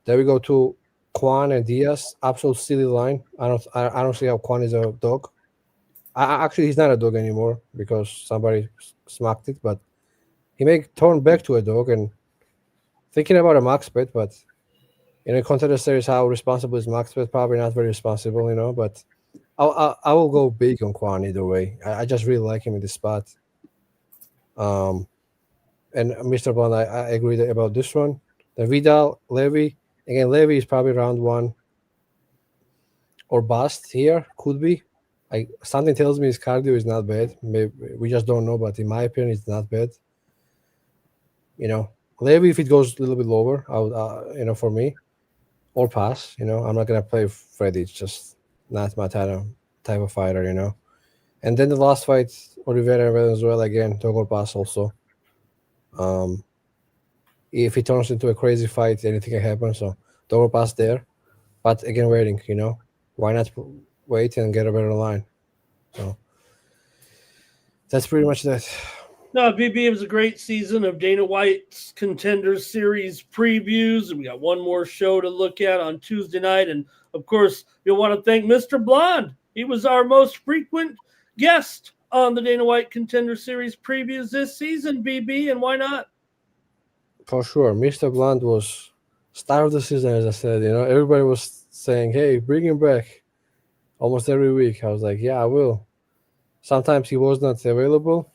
There we go to Kwon and Diaz. Absolute silly line. I don't see how Kwon is a dog. Actually, he's not a dog anymore because somebody smacked it, but he may turn back to a dog. And thinking about a max bet, but in a contender series, how responsible is max bet? Probably not very responsible, but I will go big on Kwon either way. I just really like him in this spot. And Mr. Bond, I agree about this one. The Vidal, Levy. Again, Levy is probably round 1 or bust here. Could be. Something tells me his cardio is not bad. Maybe we just don't know, but in my opinion, it's not bad. Levy, if it goes a little bit lower, I would, for me, or pass. I'm not gonna play Freddy. It's just not my type of fighter. And then the last fight, Oliveira and Valenzuela again, toggle pass also. If it turns into a crazy fight, anything can happen. So toggle pass there. But again, waiting. Why not wait and get a better line? So that's pretty much that. No, BB, it was a great season of Dana White's Contender Series previews. And we got one more show to look at on Tuesday night. And, of course, you'll want to thank Mr. Blonde. He was our most frequent guest on the Dana White Contender Series previews this season, BB, and why not? For sure. Mr. Blonde was star of the season, as I said. Everybody was saying, hey, bring him back almost every week. I was like, yeah, I will. Sometimes he was not available.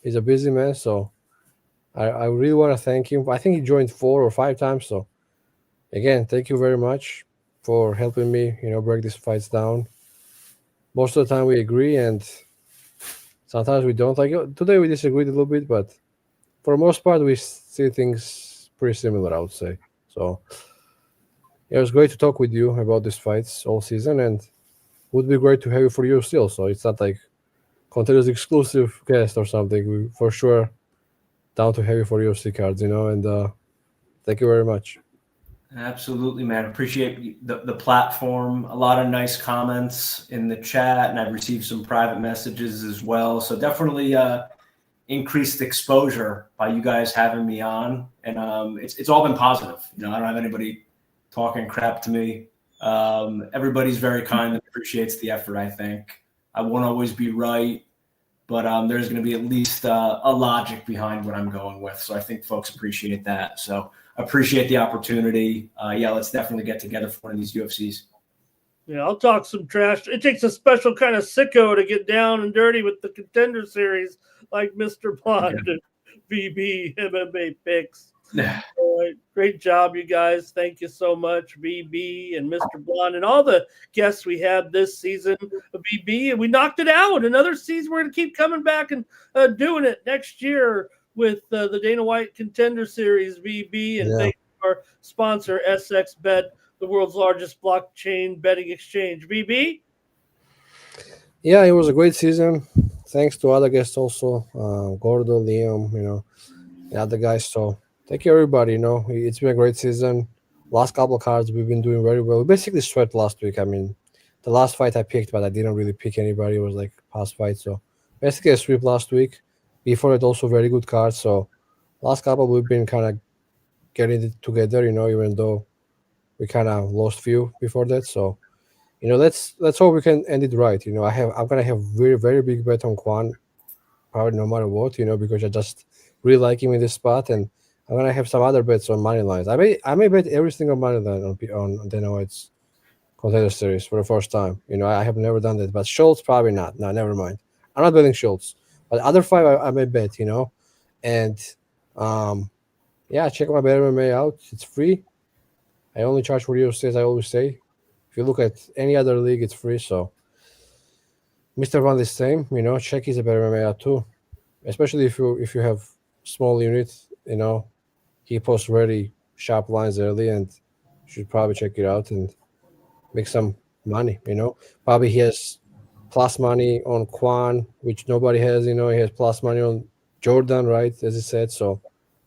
He's a busy man, so I really want to thank him. I think he joined 4 or 5 times. So, again, thank you very much for helping me, break these fights down. Most of the time we agree, and sometimes we don't. Like today we disagreed a little bit, but for the most part we see things pretty similar, I would say. So it was great to talk with you about these fights all season, and would be great to have you for you still. So it's not like Contender's exclusive guest or something. We for sure down to have you for UFC cards, and thank you very much. Absolutely, man. Appreciate the platform. A lot of nice comments in the chat, and I've received some private messages as well. So definitely increased exposure by you guys having me on, and it's all been positive. I don't have anybody talking crap to me. Everybody's very kind and appreciates the effort. I think I won't always be right, but there's going to be at least a logic behind what I'm going with. So I think folks appreciate that. So appreciate the opportunity. Let's definitely get together for one of these UFCs. Yeah, I'll talk some trash. It takes a special kind of sicko to get down and dirty with the Contender Series, like Mr. Blonde and BB MMA picks. All right. Great job, you guys. Thank you so much, BB and Mr. Blonde and all the guests we had this season of BB. And we knocked it out. Another season, we're going to keep coming back and doing it next year with the Dana White Contender Series, BB. And thank you to our sponsor, SXBet, the world's largest blockchain betting exchange. BB? Yeah, it was a great season. Thanks to other guests also, Gordo, Liam, and other guys. So thank you, everybody. It's been a great season. Last couple of cards, we've been doing very well. We basically swept last week. I mean, the last fight I picked, but I didn't really pick anybody. It was like past fight. So basically a sweep last week. Before it, also very good cards. So last couple, we've been kind of getting it together, even though we kind of lost few before that. So, let's hope we can end it right. I'm gonna have very, very big bet on Kwon, probably no matter what, because I just really like him in this spot, and I'm gonna have some other bets on money lines. I may bet every single money line on Dana White's Contender Series for the first time. I have never done that, but Schultz probably not. No, never mind. I'm not betting Schultz, but other 5 I may bet. And check my Bet MMA out. It's free. I only charge for UFC, as I always say. If you look at any other league, it's free. So Mr. Van is same. Check his Bet MMA out too. Especially if you have small units, he posts very sharp lines early, and you should probably check it out and make some money. Probably he has plus money on Kwon, which nobody has. He has plus money on Jordan, right, as he said. So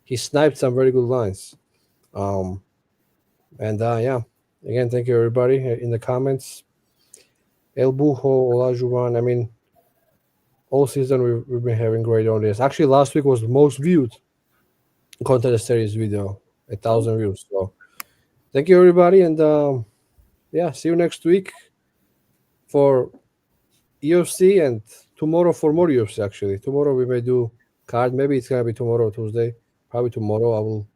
he sniped some very good lines. And yeah, again, thank you everybody in the comments. El Bujo, Olajuwon. I mean, all season we've been having great audience. Actually, last week was the most viewed Contender Series video, 1,000 views. So thank you everybody, and yeah, see you next week for UFC, and tomorrow for more UFC. Actually, tomorrow we may do card. Maybe it's gonna be tomorrow, Tuesday. Probably tomorrow. I will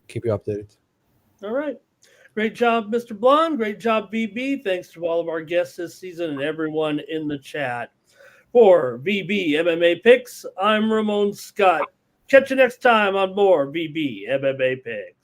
keep you updated. All right. Great job, Mr. Blonde. Great job, VB. Thanks to all of our guests this season and everyone in the chat. For VB MMA Picks, I'm Ramon Scott. Catch you next time on more VB MMA Picks.